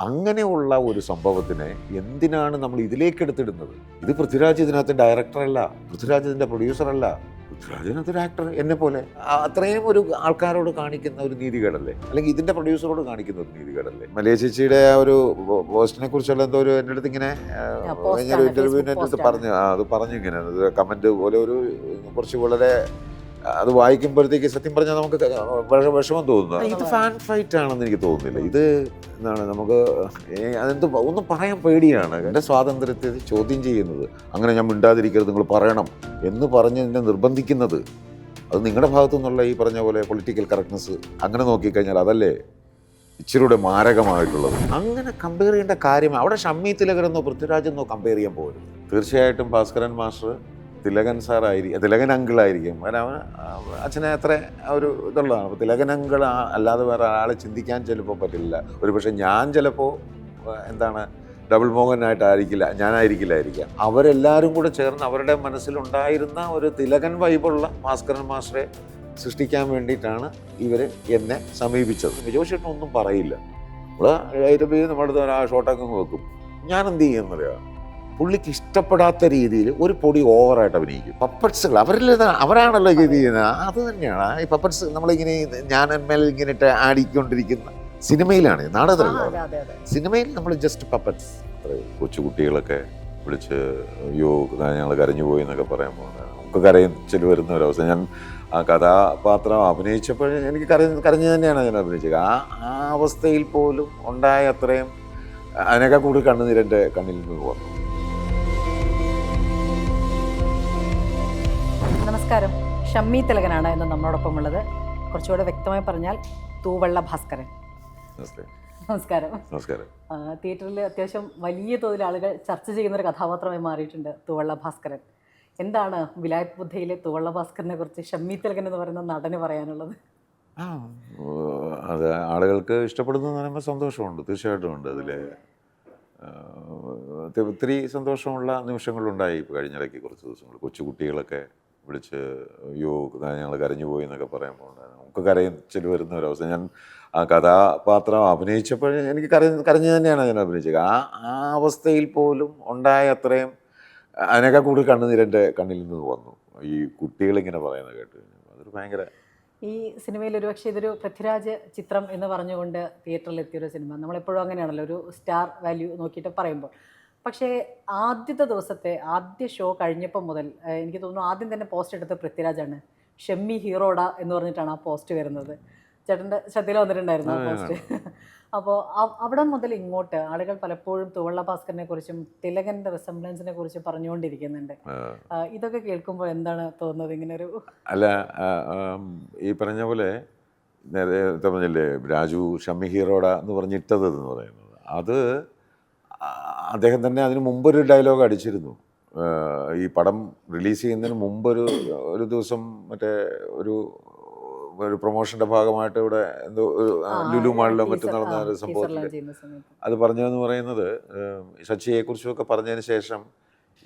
അങ്ങനെയുള്ള ഒരു സംഭവത്തിനെ എന്തിനാണ് നമ്മൾ ഇതിലേക്ക് എടുത്തിടുന്നത്? ഇത് പൃഥ്വിരാജ് ഇതിനകത്ത് ഡയറക്ടറല്ല, പൃഥ്വിരാജ് ഇതിൻ്റെ പ്രൊഡ്യൂസറല്ല, പൃഥ്വിരാജിനകത്തൊരു ആക്ടർ എന്നെ പോലെ. അത്രയും ഒരു ആൾക്കാരോട് കാണിക്കുന്ന ഒരു നീതികേടല്ലേ, അല്ലെങ്കിൽ ഇതിൻ്റെ പ്രൊഡ്യൂസറോട് കാണിക്കുന്ന ഒരു നീതികേടല്ലേ? മലയ ചേച്ചിയുടെ ആ ഒരു പോസ്റ്റിനെ കുറിച്ചുള്ള എന്തോ ഒരു എൻ്റെ അടുത്ത് ഇങ്ങനെ ഒരു ഇൻ്റർവ്യൂവിൻ്റെ എൻ്റെ അടുത്ത് പറഞ്ഞു, അത് പറഞ്ഞു ഇങ്ങനെ കമൻറ്റ് പോലെ ഒരു കുറച്ച് വളരെ അത് വായിക്കുമ്പോഴത്തേക്ക് സത്യം പറഞ്ഞാൽ നമുക്ക് വിഷമം തോന്നുന്നു. ഇത് ഫാൻ ഫൈറ്റ് ആണെന്ന് എനിക്ക് തോന്നുന്നില്ല. ഇത് എന്താണ്, നമുക്ക് അതെന്ത് ഒന്നും പറയാൻ പേടിയാണ്. എൻ്റെ സ്വാതന്ത്ര്യത്തെ ചോദ്യം ചെയ്യുന്നത്, അങ്ങനെ ഞാൻ മിണ്ടാതിരിക്കരുത് നിങ്ങൾ പറയണം എന്ന് പറഞ്ഞ് എന്നെ നിർബന്ധിക്കുന്നത്, അത് നിങ്ങളുടെ ഭാഗത്തു നിന്നുള്ള ഈ പറഞ്ഞ പോലെ പൊളിറ്റിക്കൽ കറക്റ്റ്നെസ് അങ്ങനെ നോക്കിക്കഴിഞ്ഞാൽ അതല്ലേ ഇച്ചിരൂടെ മാരകമായിട്ടുള്ളത്. അങ്ങനെ കമ്പയർ ചെയ്യേണ്ട കാര്യം അവിടെ ഷമ്മി തിലകരെന്നോ പൃഥ്വിരാജെന്നോ കമ്പയർ ചെയ്യാൻ പോകരുത്. തീർച്ചയായിട്ടും ഭാസ്കരൻ മാസ്റ്റർ തിലകൻ സാറായിരിക്കും, തിലകൻ അങ്കിളായിരിക്കും. കാരണം അവന് അച്ഛനെ അത്ര ഒരു ഇതുള്ളതാണ്. അപ്പോൾ തിലകൻ അങ്കിൾ അല്ലാതെ വേറെ ആളെ ചിന്തിക്കാൻ ചിലപ്പോൾ പറ്റില്ല. ഒരു പക്ഷേ ഞാൻ ചിലപ്പോൾ എന്താണ് ഡബിൾ മോഹനായിട്ടായിരിക്കില്ല, ഞാനായിരിക്കില്ലായിരിക്കാം. അവരെല്ലാവരും കൂടെ ചേർന്ന് അവരുടെ മനസ്സിലുണ്ടായിരുന്ന ഒരു തിലകൻ വൈബുള്ള ഭാസ്കരൻ മാസ്റ്ററെ സൃഷ്ടിക്കാൻ വേണ്ടിയിട്ടാണ് ഇവർ എന്നെ സമീപിച്ചത്. ജോഷേട്ടൻ ഒന്നും പറയില്ല, നമ്മുടെ ആ ഷോട്ടൊക്കെ വെക്കും. ഞാൻ എന്ത് ചെയ്യുന്നറിയാം, പുള്ളിക്ക് ഇഷ്ടപ്പെടാത്ത രീതിയിൽ ഒരു പൊടി ഓവറായിട്ട് അഭിനയിക്കും. പപ്പറ്റ്സുകൾ അവരാണല്ലോ ഇത് ചെയ്യുന്നത്. അത് തന്നെയാണ് ഈ പപ്പറ്റ്സ് നമ്മളിങ്ങനെ ഞാൻ മേൽ ഇങ്ങനെ ഇട്ട് ആടിക്കൊണ്ടിരിക്കുന്ന സിനിമയിലാണ്, നാടകത്തിലല്ല. സിനിമയിൽ നമ്മൾ ജസ്റ്റ് പപ്പറ്റ്സ്. കൊച്ചുകുട്ടികളൊക്കെ വിളിച്ച് അയ്യോ ഞങ്ങൾ കരഞ്ഞു പോയി എന്നൊക്കെ പറയാൻ പോകുന്നത്, നമുക്ക് കരച്ചിൽ വരുന്ന ഒരവസ്ഥ. ഞാൻ ആ കഥാപാത്രം അഭിനയിച്ചപ്പോൾ എനിക്ക് കരഞ്ഞു തന്നെയാണ് ഞാൻ അഭിനയിച്ചത്. ആ അവസ്ഥയിൽ പോലും ഉണ്ടായ അത്രയും അതിനൊക്കെ കൂടുതൽ കണ്ണുനീരെൻ്റെ കണ്ണിൽ നിന്ന് വന്നു. നമസ്കാരം, ഷമ്മി തിലകനാണ് ഇന്ന് നമ്മളോടൊപ്പം ഉള്ളത്. കുറച്ചുകൂടെ വ്യക്തമായി പറഞ്ഞാൽ തൂവള്ള ഭാസ്കരൻ. നമസ്കാരം. നമസ്കാരം. തിയേറ്ററിൽ അത്യാവശ്യം വലിയ തോതിൽ ആളുകൾ ചർച്ച ചെയ്യുന്നൊരു കഥാപാത്രമായി മാറിയിട്ടുണ്ട് തൂവള്ള ഭാസ്കരൻ. എന്താണ് വിലായത്ത് ബുദ്ധയിലെ തൂവള്ള ഭാസ്കരനെ കുറിച്ച് ഷമ്മി തിലകൻ എന്ന് പറയുന്ന നടന് പറയാനുള്ളത്? അത് ആളുകൾക്ക് ഇഷ്ടപ്പെടുന്നു എന്ന് പറയുമ്പോൾ സന്തോഷമുണ്ട്, തീർച്ചയായിട്ടും ഉണ്ട്. അതിൽ ഒത്തിരി സന്തോഷമുള്ള നിമിഷങ്ങളുണ്ടായി. ഇപ്പോൾ കഴിഞ്ഞിടയ്ക്ക് കുറച്ച് ദിവസങ്ങൾ കൊച്ചുകുട്ടികളൊക്കെ വിളിച്ച് അയ്യോ ഞങ്ങൾ കരഞ്ഞു പോയി എന്നൊക്കെ പറയുമ്പോൾ നമുക്ക് കരച്ചിൽ വരുന്ന ഒരവസ്ഥ. ഞാൻ ആ കഥാപാത്രം അഭിനയിച്ചപ്പോൾ എനിക്ക് കരഞ്ഞു തന്നെയാണ് ഞാൻ അഭിനയിച്ചത്. ആ അവസ്ഥയിൽ പോലും ഉണ്ടായ അത്രയും അതിനൊക്കെ കൂടുതൽ കണ്ണുനീരെൻ്റെ കണ്ണിൽ നിന്ന് വന്നു ഈ കുട്ടികളിങ്ങനെ പറയുന്നത് കേട്ട്. അതൊരു ഭയങ്കര ഈ സിനിമയിൽ ഒരുപക്ഷെ ഇതൊരു പൃഥ്വിരാജ് ചിത്രം എന്ന് പറഞ്ഞുകൊണ്ട് തിയേറ്ററിൽ എത്തിയൊരു സിനിമ. നമ്മളെപ്പോഴും അങ്ങനെയാണല്ലോ ഒരു സ്റ്റാർ വാല്യൂ നോക്കിയിട്ട് പറയുമ്പോൾ. പക്ഷേ ആദ്യത്തെ ദിവസത്തെ ആദ്യ ഷോ കഴിഞ്ഞപ്പോൾ മുതൽ എനിക്ക് തോന്നുന്നു ആദ്യം തന്നെ പോസ്റ്റ് എടുത്ത പൃഥ്വിരാജാണ്. ഷമ്മി ഹീറോഡ എന്ന് പറഞ്ഞിട്ടാണ് ആ പോസ്റ്റ് വരുന്നത്. ചേട്ടൻ്റെ ശ്രദ്ധയിൽ വന്നിട്ടുണ്ടായിരുന്നു ആ പോസ്റ്റ്. അപ്പോൾ അവിടെ മുതൽ ഇങ്ങോട്ട് ആളുകൾ പലപ്പോഴും തൂവള്ള ഭാസ്കരനെ കുറിച്ചും തിലകൻ്റെ റിസംബ്ലൻസിനെ കുറിച്ചും പറഞ്ഞുകൊണ്ടിരിക്കുന്നുണ്ട്. ഇതൊക്കെ കേൾക്കുമ്പോൾ എന്താണ് തോന്നുന്നത്? ഇങ്ങനെ ഒരു അല്ല, ഈ പറഞ്ഞ പോലെ നേരത്തെ പറഞ്ഞില്ലേ രാജു ഷമ്മി ഹീറോഡ എന്ന് പറഞ്ഞിട്ടത് എന്ന് പറയുന്നത്, അത് അദ്ദേഹം തന്നെ അതിന് മുമ്പൊരു ഡയലോഗ് അടിച്ചിരുന്നു. ഈ പടം റിലീസ് ചെയ്യുന്നതിന് മുമ്പൊരു ദിവസം മറ്റേ ഒരു പ്രൊമോഷൻ്റെ ഭാഗമായിട്ട് ഇവിടെ എന്തോ ലുലു മാളിലോ മറ്റും നടന്ന ഒരു സംഭവത്തിൽ അത് പറഞ്ഞതെന്ന് പറയുന്നത്, ശശിയെക്കുറിച്ചുമൊക്കെ പറഞ്ഞതിന് ശേഷം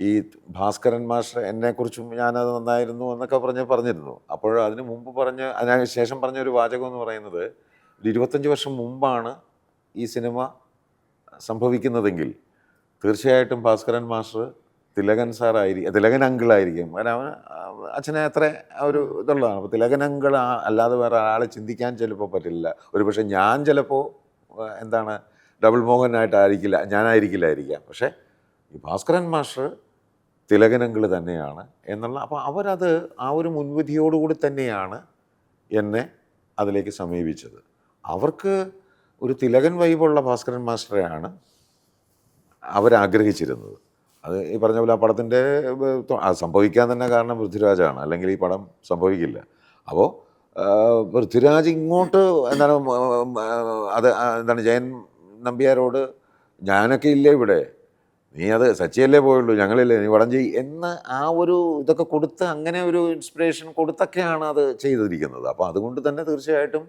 ഈ ഭാസ്കരൻ മാസ്റ്റർ എന്നെക്കുറിച്ചും ഞാനത് നന്നായിരുന്നു എന്നൊക്കെ പറഞ്ഞിരുന്നു. അപ്പോൾ അതിന് മുമ്പ് അതിന് ശേഷം പറഞ്ഞ ഒരു വാചകം എന്ന് പറയുന്നത്, 25 വർഷം മുമ്പാണ് ഈ സിനിമ സംഭവിക്കുന്നതെങ്കിൽ തീർച്ചയായിട്ടും ഭാസ്കരൻ മാസ്റ്റർ തിലകൻ തിലകൻ അങ്കിളായിരിക്കും. കാരണം അവന് അച്ഛനെ അത്ര ഒരു ഇതുള്ളതാണ്. അപ്പോൾ തിലകൻ അങ്കിൾ അല്ലാതെ വേറെ ആളെ ചിന്തിക്കാൻ ചിലപ്പോൾ പറ്റില്ല. ഒരു പക്ഷേ ഞാൻ ചിലപ്പോൾ എന്താണ് ഡബിൾ മോഹനായിട്ടായിരിക്കില്ല, ഞാനായിരിക്കില്ലായിരിക്കാം. പക്ഷേ ഈ ഭാസ്കരൻ മാസ്റ്റർ തിലകൻ അങ്കിൾ തന്നെയാണ് എന്നുള്ള, അപ്പോൾ അവരത് ആ ഒരു മുൻവിധിയോടുകൂടി തന്നെയാണ് എന്നെ അതിലേക്ക് സമീപിച്ചത്. അവർക്ക് ഒരു തിലകൻ വൈബുള്ള ഭാസ്കരൻ മാസ്റ്ററെയാണ് അവരാഗ്രഹിച്ചിരുന്നത്. അത് ഈ പറഞ്ഞ പോലെ ആ പടത്തിൻ്റെ സംഭവിക്കാൻ തന്നെ കാരണം പൃഥ്വിരാജാണ്, അല്ലെങ്കിൽ ഈ പടം സംഭവിക്കില്ല. അപ്പോൾ പൃഥ്വിരാജ് ഇങ്ങോട്ട് എന്താണ് ജയൻ നമ്പ്യാരോട് ഞാനൊക്കെ ഇല്ലേ ഇവിടെ, നീ അത് സച്ചിയല്ലേ പോയുള്ളൂ, ഞങ്ങളില്ലേ, നീ പടം എന്ന് ആ ഒരു ഇതൊക്കെ കൊടുത്ത് അങ്ങനെ ഒരു ഇൻസ്പിറേഷൻ കൊടുത്തൊക്കെയാണ് അത് ചെയ്തിരിക്കുന്നത്. അപ്പോൾ അതുകൊണ്ട് തന്നെ തീർച്ചയായിട്ടും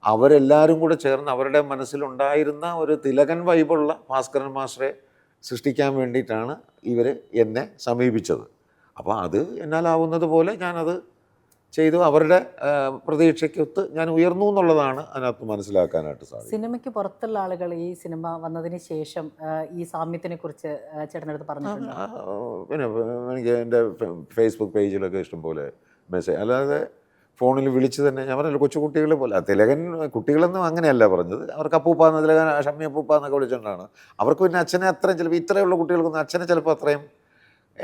അവരെല്ലാവരും കൂടെ ചേർന്ന് അവരുടെ മനസ്സിലുണ്ടായിരുന്ന ഒരു തിലകൻ വൈബുള്ള ഭാസ്കരൻ മാസ്റ്ററെ സൃഷ്ടിക്കാൻ വേണ്ടിയിട്ടാണ് ഇവർ എന്നെ സമീപിച്ചത്. അപ്പോൾ അത് എന്നാലാവുന്നത് പോലെ ഞാനത് ചെയ്തു. അവരുടെ പ്രതീക്ഷയ്ക്കൊത്ത് ഞാൻ ഉയർന്നു എന്നുള്ളതാണ് അതിനകത്ത് മനസ്സിലാക്കാനായിട്ട് സാധിക്കും. സിനിമയ്ക്ക് പുറത്തുള്ള ആളുകൾ ഈ സിനിമ വന്നതിന് ശേഷം ഈ സാമ്യത്തിനെ കുറിച്ച് ചേട്ടനടുത്ത് പറഞ്ഞിട്ടുണ്ട്. പിന്നെ എനിക്ക് എൻ്റെ ഫേസ്ബുക്ക് പേജിലൊക്കെ ഇഷ്ടംപോലെ മെസ്സേജ്, അല്ലാതെ ഫോണിൽ വിളിച്ച് തന്നെ ഞാൻ പറഞ്ഞല്ലോ, കൊച്ചുകുട്ടികളെ പോലെ. തിലകൻ കുട്ടികളൊന്നും അങ്ങനെയല്ല പറഞ്ഞത്, അവർക്ക് അപ്പൂപ്പാന്ന്, തിലകൻ ഷമ്മി അപ്പൂപ്പാന്നൊക്കെ വിളിച്ചുകൊണ്ടാണ്. അവർക്ക് പിന്നെ അച്ഛനെ അത്രയും, ചിലപ്പോൾ ഇത്രയുള്ള കുട്ടികൾക്കൊന്നും അച്ഛനെ ചിലപ്പോൾ അത്രയും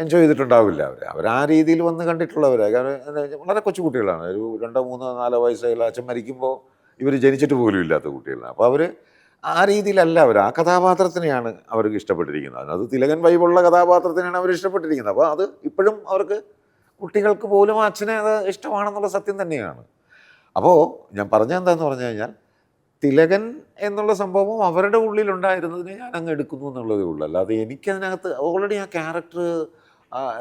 എൻജോയ് ചെയ്തിട്ടുണ്ടാവില്ല. അവർ ആ രീതിയിൽ വന്ന് കണ്ടിട്ടുള്ളവരാണ്. കാരണം വളരെ കൊച്ചു കുട്ടികളാണ്, ഒരു 2, 3, 4 വയസ്സുള്ള അച്ഛൻ മരിക്കുമ്പോൾ ഇവർ ജനിച്ചിട്ട് പോലും ഇല്ലാത്ത കുട്ടികളാണ്. അപ്പോൾ അവർ ആ രീതിയിലല്ല, അവർ ആ കഥാപാത്രത്തിനെയാണ് അവർക്ക് ഇഷ്ടപ്പെട്ടിരിക്കുന്നത്. അത് തിലകൻ വൈബുള്ള കഥാപാത്രത്തിനാണ് അവർ ഇഷ്ടപ്പെട്ടിരിക്കുന്നത്. അപ്പോൾ അത് ഇപ്പോഴും അവർക്ക് കുട്ടികൾക്ക് പോലും അച്ഛനെ അത് ഇഷ്ടമാണെന്നുള്ള സത്യം തന്നെയാണ്. അപ്പോൾ ഞാൻ പറഞ്ഞതെന്താന്ന് പറഞ്ഞു കഴിഞ്ഞാൽ, തിലകൻ എന്നുള്ള സംഭവം അവരുടെ ഉള്ളിലുണ്ടായിരുന്നതിനെ ഞാൻ അങ്ങ് എടുക്കുന്നു എന്നുള്ളതേ ഉള്ളൂ. അല്ലാതെ എനിക്കതിനകത്ത് ഓൾറെഡി ആ ക്യാരക്ടർ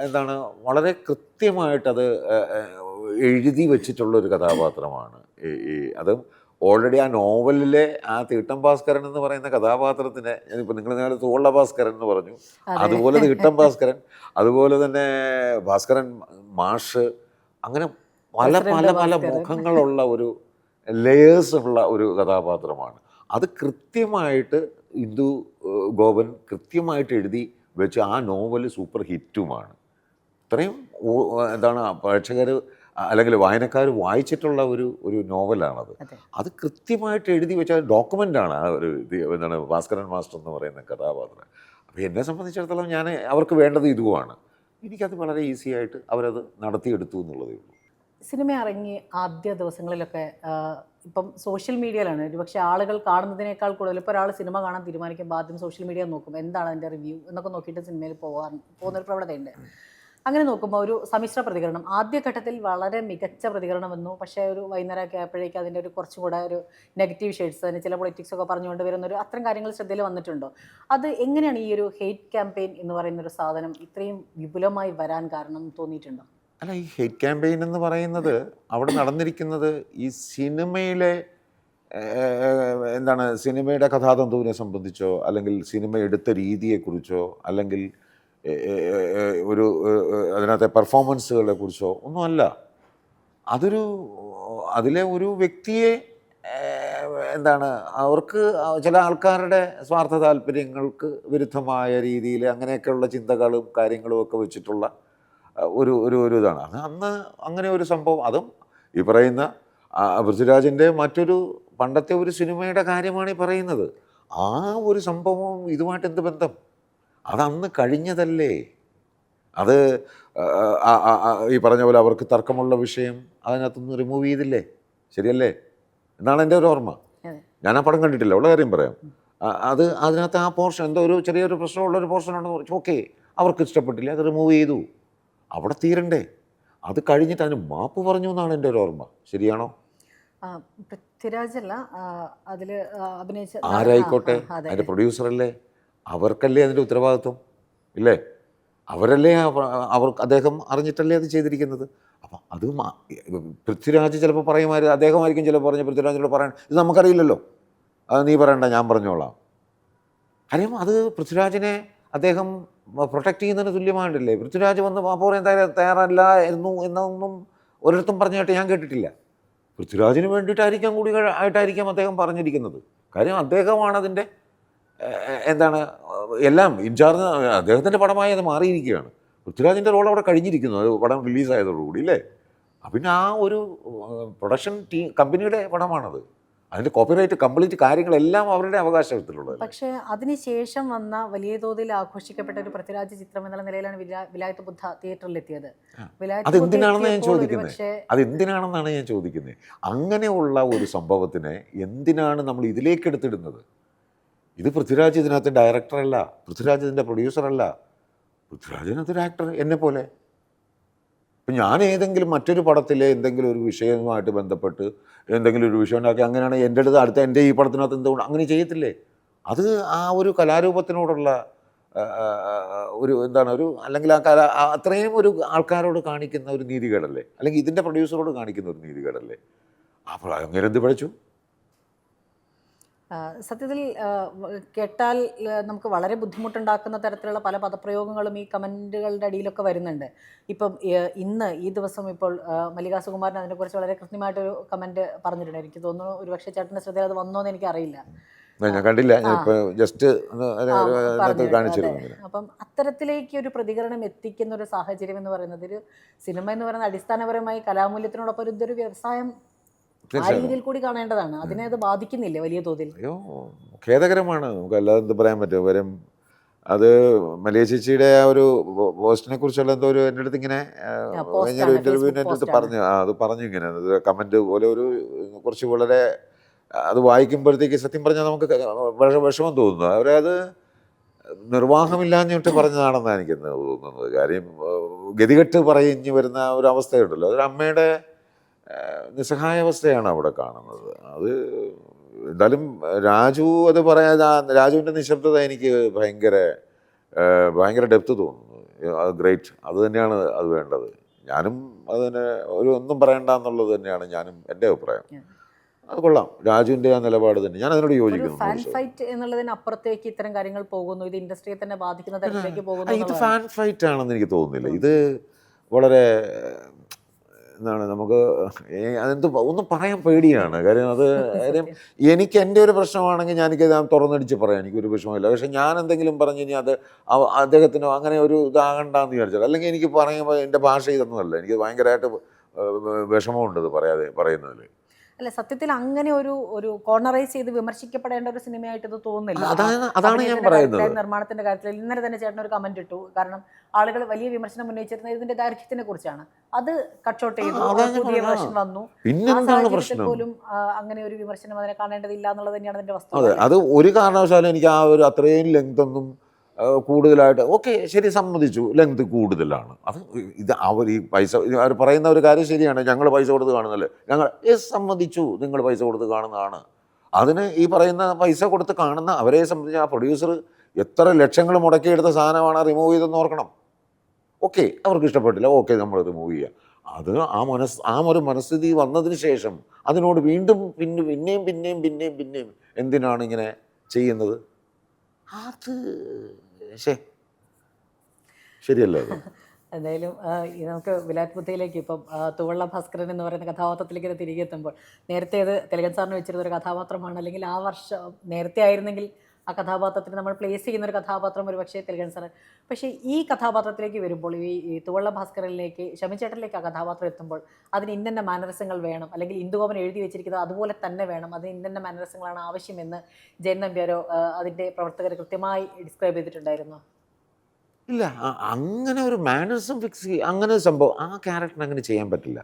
എന്താണ് വളരെ കൃത്യമായിട്ടത് എഴുതി വെച്ചിട്ടുള്ളൊരു കഥാപാത്രമാണ്. അതും ഓൾറെഡി ആ നോവലിലെ ആ തീട്ടം ഭാസ്കരൻ എന്ന് പറയുന്ന കഥാപാത്രത്തിനെ, ഞാനിപ്പോൾ നിങ്ങൾ നേരെ തോള്ള ഭാസ്കരൻ എന്ന് പറഞ്ഞു, അതുപോലെ തീട്ടം ഭാസ്കരൻ, അതുപോലെ തന്നെ ഭാസ്കരൻ മാഷ്, അങ്ങനെ പല പല പല മുഖങ്ങളുള്ള ഒരു ലേയേഴ്സ് ഉള്ള ഒരു കഥാപാത്രമാണ്. അത് കൃത്യമായിട്ട് ഇന്ദു ഗോപൻ കൃത്യമായിട്ട് എഴുതി വെച്ച് ആ നോവൽ സൂപ്പർ ഹിറ്റുമാണ്. ഇത്രയും എന്താണ് പ്രേക്ഷകർ അല്ലെങ്കിൽ വായനക്കാർ വായിച്ചിട്ടുള്ള ഒരു നോവലാണത്. അത് കൃത്യമായിട്ട് എഴുതി വെച്ച ഡോക്യുമെൻ്റാണ് ആ ഒരു എന്താണ് ഭാസ്കരൻ മാസ്റ്റർ എന്ന് പറയുന്ന കഥാപാത്രം. അപ്പോൾ എന്നെ സംബന്ധിച്ചിടത്തോളം ഞാൻ അവർക്ക് വേണ്ടത് ഇതുമാണ്. എനിക്കത് വളരെ ഈസി ആയിട്ട് അവരത് നടത്തിയെടുത്തു എന്നുള്ളതേ ഉള്ളൂ. സിനിമ ഇറങ്ങി ആദ്യ ദിവസങ്ങളിലൊക്കെ ഇപ്പം സോഷ്യൽ മീഡിയയിലാണ് ഒരുപക്ഷെ ആളുകൾ കാണുന്നതിനേക്കാൾ കൂടുതൽ, ഇപ്പോൾ ഒരാൾ സിനിമ കാണാൻ തീരുമാനിക്കുമ്പോൾ ആദ്യം സോഷ്യൽ മീഡിയ നോക്കും, എന്താണ് അതിൻ്റെ റിവ്യൂ എന്നൊക്കെ നോക്കിയിട്ട് സിനിമയിൽ പോകുന്നൊരു പ്രവണതയുണ്ട്. അങ്ങനെ നോക്കുമ്പോൾ ഒരു സമ്മിശ്ര പ്രതികരണം, ആദ്യഘട്ടത്തിൽ വളരെ മികച്ച പ്രതികരണം വന്നു. പക്ഷേ ഒരു വൈകുന്നേരമൊക്കെ ആയപ്പോഴേക്കും അതിൻ്റെ ഒരു കുറച്ചും കൂടെ ഒരു നെഗറ്റീവ് ഷെയ്ഡ്സ്, അതിന് ചില പൊളിറ്റിക്സൊക്കെ പറഞ്ഞുകൊണ്ട് വരുന്നൊരു അത്തരം കാര്യങ്ങൾ ശ്രദ്ധയിൽ വന്നിട്ടുണ്ടോ? അത് എങ്ങനെയാണ് ഈ ഒരു ഹെയ്റ്റ് ക്യാമ്പയിൻ എന്ന് പറയുന്നൊരു സാധനം ഇത്രയും വിപുലമായി വരാൻ കാരണം തോന്നിയിട്ടുണ്ടോ? അല്ല, ഈ ഹെയ്റ്റ് ക്യാമ്പയിൻ എന്ന് പറയുന്നത് അവിടെ നടന്നിരിക്കുന്നത് ഈ സിനിമയിലെ എന്താണ് സിനിമയുടെ കഥാതന്തുവിനെ സംബന്ധിച്ചോ, അല്ലെങ്കിൽ സിനിമ എടുത്ത രീതിയെക്കുറിച്ചോ, അല്ലെങ്കിൽ ഒരു അതിനകത്തെ പെർഫോമൻസുകളെ കുറിച്ചോ ഒന്നുമല്ല. അതിലെ ഒരു വ്യക്തിയെ എന്താണ് അവർക്ക് ചില ആൾക്കാരുടെ സ്വാർത്ഥ താല്പര്യങ്ങൾക്ക് വിരുദ്ധമായ രീതിയിൽ അങ്ങനെയൊക്കെയുള്ള ചിന്തകളും കാര്യങ്ങളും ഒക്കെ വെച്ചിട്ടുള്ള ഒരു ഇതാണ്. അത് അന്ന് അങ്ങനെ ഒരു സംഭവം, അതും ഈ പറയുന്ന പൃഥ്വിരാജിൻ്റെ മറ്റൊരു പണ്ടത്തെ ഒരു സിനിമയുടെ കാര്യമാണ് ഈ പറയുന്നത്. ആ ഒരു സംഭവം ഇതുമായിട്ട് എന്ത് ബന്ധം? അതന്ന് കഴിഞ്ഞതല്ലേ. അത് ഈ പറഞ്ഞ പോലെ അവർക്ക് തർക്കമുള്ള വിഷയം അതിനകത്തുനിന്ന് റിമൂവ് ചെയ്തില്ലേ, ശരിയല്ലേ എന്നാണ് എൻ്റെ ഒരു ഓർമ്മ. ഞാൻ ആ പടം കണ്ടിട്ടില്ല, ഉള്ള കാര്യം പറയാം. അതിനകത്ത് ആ പോർഷൻ എന്തോ ഒരു ചെറിയൊരു പ്രശ്നമുള്ളൊരു പോർഷൻ ഉണ്ടെന്ന് പറഞ്ഞു. ഓക്കെ, അവർക്ക് ഇഷ്ടപ്പെട്ടില്ല, അത് റിമൂവ് ചെയ്തു. അവിടെ തീരണ്ടേ? അത് കഴിഞ്ഞിട്ട് അതിന് മാപ്പ് പറഞ്ഞു എന്നാണ് എൻ്റെ ഒരു ഓർമ്മ. ശരിയാണോ? പൃഥ്വിരാജല്ല അതിൽ അഭിനയിച്ച ആരായിക്കോട്ടെ, അതിൻ്റെ പ്രൊഡ്യൂസറല്ലേ, അവർക്കല്ലേ അതിൻ്റെ ഉത്തരവാദിത്വം ഇല്ലേ? അവരല്ലേ അദ്ദേഹം അറിഞ്ഞിട്ടല്ലേ അത് ചെയ്തിരിക്കുന്നത്. അപ്പം അത് പൃഥ്വിരാജ് ചിലപ്പോൾ പറയുമായിരുന്നു, അദ്ദേഹമായിരിക്കും ചിലപ്പോൾ പറഞ്ഞ് പൃഥ്വിരാജിനോട് പറയാൻ, ഇത് നമുക്കറിയില്ലല്ലോ, അത് നീ പറയണ്ട, ഞാൻ പറഞ്ഞോളാം. കാര്യം അത് പൃഥ്വിരാജിനെ അദ്ദേഹം പ്രൊട്ടക്റ്റ് ചെയ്യുന്നതിന് തുല്യമായിട്ടല്ലേ. പൃഥ്വിരാജ് വന്ന് മാപ്പ് പറയാൻ തയ്യാറല്ലായിരുന്നു എന്നൊന്നും ഒരിടത്തും പറഞ്ഞായിട്ട് ഞാൻ കേട്ടിട്ടില്ല. പൃഥ്വിരാജിന് വേണ്ടിയിട്ടായിരിക്കാം കൂടി ആയിട്ടായിരിക്കാം അദ്ദേഹം പറഞ്ഞിരിക്കുന്നത്. കാര്യം അദ്ദേഹമാണ് അതിൻ്റെ എന്താണ് എല്ലാം ഇൻചാർജ്, അദ്ദേഹത്തിൻ്റെ പടമായി അത് മാറിയിരിക്കുകയാണ്. പൃഥ്വിരാജിൻ്റെ റോൾ അവിടെ കഴിഞ്ഞിരിക്കുന്നു, അത് പടം റിലീസായതോടുകൂടി അല്ലേ. പിന്നെ ആ ഒരു പ്രൊഡക്ഷൻ കമ്പനിയുടെ പടമാണത്, അതിൻ്റെ കോപ്പിറൈറ്റ് കംപ്ലീറ്റ് കാര്യങ്ങളെല്ലാം അവരുടെ അവകാശത്തിലുള്ളത്. പക്ഷേ അതിനുശേഷം വന്ന വലിയ തോതിൽ ആഘോഷിക്കപ്പെട്ട ഒരു പൃഥ്വിരാജ് ചിത്രം എന്നുള്ള നിലയിലാണ് വിലായത്ത് ബുദ്ധ തിയേറ്ററിലെത്തിയത്. അതെന്തിനാണെന്ന് ഞാൻ ചോദിക്കുന്നത്, അതെന്തിനാണെന്നാണ് ഞാൻ ചോദിക്കുന്നത്. അങ്ങനെയുള്ള ഒരു സംഭവത്തിനെ എന്തിനാണ് നമ്മൾ ഇതിലേക്ക് എടുത്തിടുന്നത്? ഇത് പൃഥ്വിരാജ് ഇതിനകത്ത് ഡയറക്ടറല്ല, പൃഥ്വിരാജ് ഇതിൻ്റെ പ്രൊഡ്യൂസറല്ല, പൃഥ്വിരാജിനകത്തൊരു ആക്ടർ എന്നെ പോലെ. ഇപ്പം ഞാൻ ഏതെങ്കിലും മറ്റൊരു പടത്തിലെ എന്തെങ്കിലും ഒരു വിഷയവുമായിട്ട് ബന്ധപ്പെട്ട് എന്തെങ്കിലും ഒരു വിഷയം ഉണ്ടാക്കി അങ്ങനെയാണ് എൻ്റെ അടുത്ത് അടുത്ത എൻ്റെ ഈ പടത്തിനകത്ത് എന്തുകൊണ്ട് അങ്ങനെ ചെയ്യത്തില്ലേ? അത് ആ ഒരു കലാരൂപത്തിനോടുള്ള ഒരു എന്താണ് ഒരു അല്ലെങ്കിൽ അത്രയും ഒരു ആൾക്കാരോട് കാണിക്കുന്ന ഒരു നീതികേടല്ലേ, അല്ലെങ്കിൽ ഇതിൻ്റെ പ്രൊഡ്യൂസറോട് കാണിക്കുന്ന ഒരു നീതികേടല്ലേ. അപ്പോൾ അങ്ങനെ എന്ത് പഠിച്ചു? സത്യത്തിൽ കേട്ടാൽ നമുക്ക് വളരെ ബുദ്ധിമുട്ടുണ്ടാക്കുന്ന തരത്തിലുള്ള പല പദപ്രയോഗങ്ങളും ഈ കമൻറ്റുകളുടെ അടിയിലൊക്കെ വരുന്നുണ്ട്. ഇപ്പം ഇന്ന് ഈ ദിവസം ഇപ്പോൾ മല്ലികാ സുകുമാരൻ അതിനെക്കുറിച്ച് വളരെ കൃത്യമായിട്ടൊരു കമൻറ്റ് പറഞ്ഞിട്ടുണ്ട്. എനിക്ക് തോന്നുന്നു ഒരുപക്ഷെ ചേട്ടൻ്റെ ശ്രദ്ധയിൽ അത് വന്നോന്ന് എനിക്കറിയില്ല. ഞാൻ കണ്ടില്ല, ഞാൻ ഇപ്പോൾ ജസ്റ്റ് പറഞ്ഞു അതെ. കാണിച്ചിരുന്നു. അപ്പം അത്തരത്തിലേക്ക് ഒരു പ്രതികരണം എത്തിക്കുന്ന ഒരു സാഹചര്യം എന്ന് പറയുന്നത്, ഒരു സിനിമ എന്ന് പറയുന്നത് അടിസ്ഥാനപരമായി കലാമൂല്യത്തിനോടൊപ്പം ഇതൊരു വ്യവസായം ആ രീതിയിൽ കൂടി കാണേണ്ടതാണ്. അതിനെ അത് ബാധിക്കുന്നില്ലേ വലിയ തോതിൽ? അയ്യോ, ഖേദകരമാണ്. നമുക്ക് അല്ലാതെ എന്ത് പറയാൻ പറ്റും. വരും അത് മല്ലിക ചേച്ചിയുടെ ആ ഒരു പോസ്റ്റിനെ കുറിച്ചുള്ള എന്തോ ഒരു എൻ്റെ അടുത്ത് ഇങ്ങനെ കഴിഞ്ഞൊരു ഇൻ്റർവ്യൂവിന് എൻ്റെ അടുത്ത് പറഞ്ഞു, അത് പറഞ്ഞു ഇങ്ങനെ കമൻറ്റ് പോലെ ഒരു കുറച്ച് വളരെ അത് വായിക്കുമ്പോഴത്തേക്ക് സത്യം പറഞ്ഞാൽ നമുക്ക് വിഷമം തോന്നുന്നു. അവരത് നിർവാഹമില്ലാഞ്ഞിട്ട് പറഞ്ഞതാണെന്നാണ് എനിക്ക് തോന്നുന്നത്. കാര്യം ഗതികെട്ട് പറഞ്ഞ് വരുന്ന ഒരു അവസ്ഥയുണ്ടല്ലോ, അതൊരു അമ്മയുടെ നിസ്സഹായാവസ്ഥയാണ് അവിടെ കാണുന്നത്. അത് എന്തായാലും രാജു അത് പറയാതെ രാജുവിൻ്റെ നിശബ്ദത എനിക്ക് ഭയങ്കര ഡെപ്ത് തോന്നുന്നു. അത് ഗ്രേറ്റ്, അത് തന്നെയാണ് അത് വേണ്ടത്. ഞാനും അതിന് ഒന്നും പറയണ്ട എന്നുള്ളത് തന്നെയാണ് ഞാനും എൻ്റെ അഭിപ്രായം. അത് കൊള്ളാം, രാജുവിൻ്റെ ആ നിലപാട് തന്നെ ഞാൻ അതിനോട് യോജിക്കുന്നു. ഫാൻ ഫൈറ്റ് എന്നുള്ളതിന് അപ്പുറത്തേക്ക് ഇത്തരം കാര്യങ്ങൾ പോകുന്നു, ഇത് ഇൻഡസ്ട്രിയെ തന്നെ ബാധിക്കുന്ന തരത്തിലേക്ക് പോകുന്നു. ഇത് ഫാൻ ഫൈറ്റ് ആണെന്ന് എനിക്ക് തോന്നുന്നില്ല. ഇത് വളരെ എന്താണ്, നമുക്ക് അതെന്ത് ഒന്നും പറയാൻ പേടിയാണ്. കാര്യം എനിക്ക് എൻ്റെ ഒരു പ്രശ്നമാണെങ്കിൽ ഞാനിത് തുറന്നടിച്ച് പറയാം, എനിക്കൊരു വിഷമമില്ല. പക്ഷെ ഞാൻ എന്തെങ്കിലും പറഞ്ഞു കഴിഞ്ഞാൽ അത് അദ്ദേഹത്തിനോ അങ്ങനെ ഒരു ഇതാകണ്ടെന്ന് വിചാരിച്ചാൽ, അല്ലെങ്കിൽ എനിക്ക് പറയുമ്പോൾ എൻ്റെ ഭാഷ ഇതൊന്നുമല്ല, എനിക്ക് ഭയങ്കരമായിട്ട് വിഷമമുണ്ട് ഇത് പറയുന്നതിൽ. അല്ല, സത്യത്തിൽ അങ്ങനെ ഒരു കോർണറൈസ് ചെയ്ത് വിമർശിക്കപ്പെടേണ്ട ഒരു സിനിമയായിട്ട് ഇത് തോന്നുന്നില്ല. അതാണ് ഞാൻ പറയുന്നത്. നിർമ്മാണത്തിന്റെ കാര്യത്തിൽ ഇന്നലെ തന്നെ ചേട്ടൻ ഒരു കമന്റ് ഇട്ടു. കാരണം ആളുകൾ വലിയ വിമർശനം ഉന്നയിച്ചിരുന്നത് ഇതിന്റെ ദൈർഘ്യത്തിനെ കുറിച്ചാണ്. അത് കട്ട് ഔട്ട് ചെയ്തു, പുതിയ വേർഷൻ വന്നു. പോലും അങ്ങനെ ഒരു വിമർശനം അതിനെ കാണേണ്ടതില്ല എന്നുള്ളത് തന്നെയാണ് അതിന്റെ വസ്തുത. അത് ഒരു കാരണവശാലും എനിക്ക് ആ ഒരു അത്രയും ലെങ്ത് ഒന്നും കൂടുതലായിട്ട്, ഓക്കെ ശരി സമ്മതിച്ചു, ലെങ്ത് കൂടുതലാണ്. അത് ഇത് അവർ ഈ പൈസ അവർ പറയുന്ന ഒരു കാര്യം ശരിയാണ്, ഞങ്ങൾ പൈസ കൊടുത്ത് കാണുന്നല്ലേ, ഞങ്ങൾ സമ്മതിച്ചു നിങ്ങൾ പൈസ കൊടുത്ത് കാണുന്നതാണ്. അതിന് ഈ പറയുന്ന പൈസ കൊടുത്ത് കാണുന്ന അവരെ സംബന്ധിച്ച് ആ പ്രൊഡ്യൂസർ എത്ര ലക്ഷങ്ങൾ മുടക്കിയെടുത്ത സാധനമാണ് റിമൂവ് ചെയ്തെന്ന് ഓർക്കണം. ഓക്കെ, അവർക്ക് ഇഷ്ടപ്പെട്ടില്ല, ഓക്കെ നമ്മൾ റിമൂവ് ചെയ്യുക. അത് ആ ഒരു മനസ്ഥിതി വന്നതിന് ശേഷം അതിനോട് വീണ്ടും പിന്നെയും എന്തിനാണ് ഇങ്ങനെ ചെയ്യുന്നത്? അത് ശരിയല്ലേ? എന്തായാലും നമുക്ക് വിലാത് ബുദ്ധയിലേക്ക് ഇപ്പം തുവള്ള ഭാസ്കരൻ എന്ന് പറയുന്ന കഥാപാത്രത്തിലേക്ക് തിരികെ എത്തുമ്പോൾ, നേരത്തെ അത് തിലകൻ സാറിന് വെച്ചിരുന്ന ഒരു കഥാപാത്രമാണ്, അല്ലെങ്കിൽ ആ വർഷം നേരത്തെ ആയിരുന്നെങ്കിൽ ആ കഥാപാത്രത്തിന് നമ്മൾ പ്ലേസ് ചെയ്യുന്ന ഒരു കഥാപാത്രം ഒരു പക്ഷേ തിലകൻ സാർ. പക്ഷേ ഈ കഥാപാത്രത്തിലേക്ക് വരുമ്പോൾ, ഈ തുവള്ള ഭാസ്കരനിലേക്ക് ഷമിച്ചേട്ടനിലേക്ക് ആ കഥാപാത്രം എത്തുമ്പോൾ അതിന് ഇന്ന മാനറിസങ്ങൾ വേണം, അല്ലെങ്കിൽ ഇന്ദുഗോപൻ എഴുതി വെച്ചിരിക്കുന്നത് അതുപോലെ തന്നെ വേണം, അതിന് ഇന്ന മാനറിസങ്ങളാണ് ആവശ്യമെന്ന് ജയൻ നമ്പ്യാരോ അതിൻ്റെ പ്രവർത്തകർ കൃത്യമായി ഡിസ്ക്രൈബ് ചെയ്തിട്ടുണ്ടായിരുന്നു. ഇല്ല, അങ്ങനെ ഒരു മാനറിസം ഫിക്സ് അങ്ങനെ ഒരു സംഭവം ആ ക്യാരക്ടറിന് അങ്ങനെ ചെയ്യാൻ പറ്റില്ല.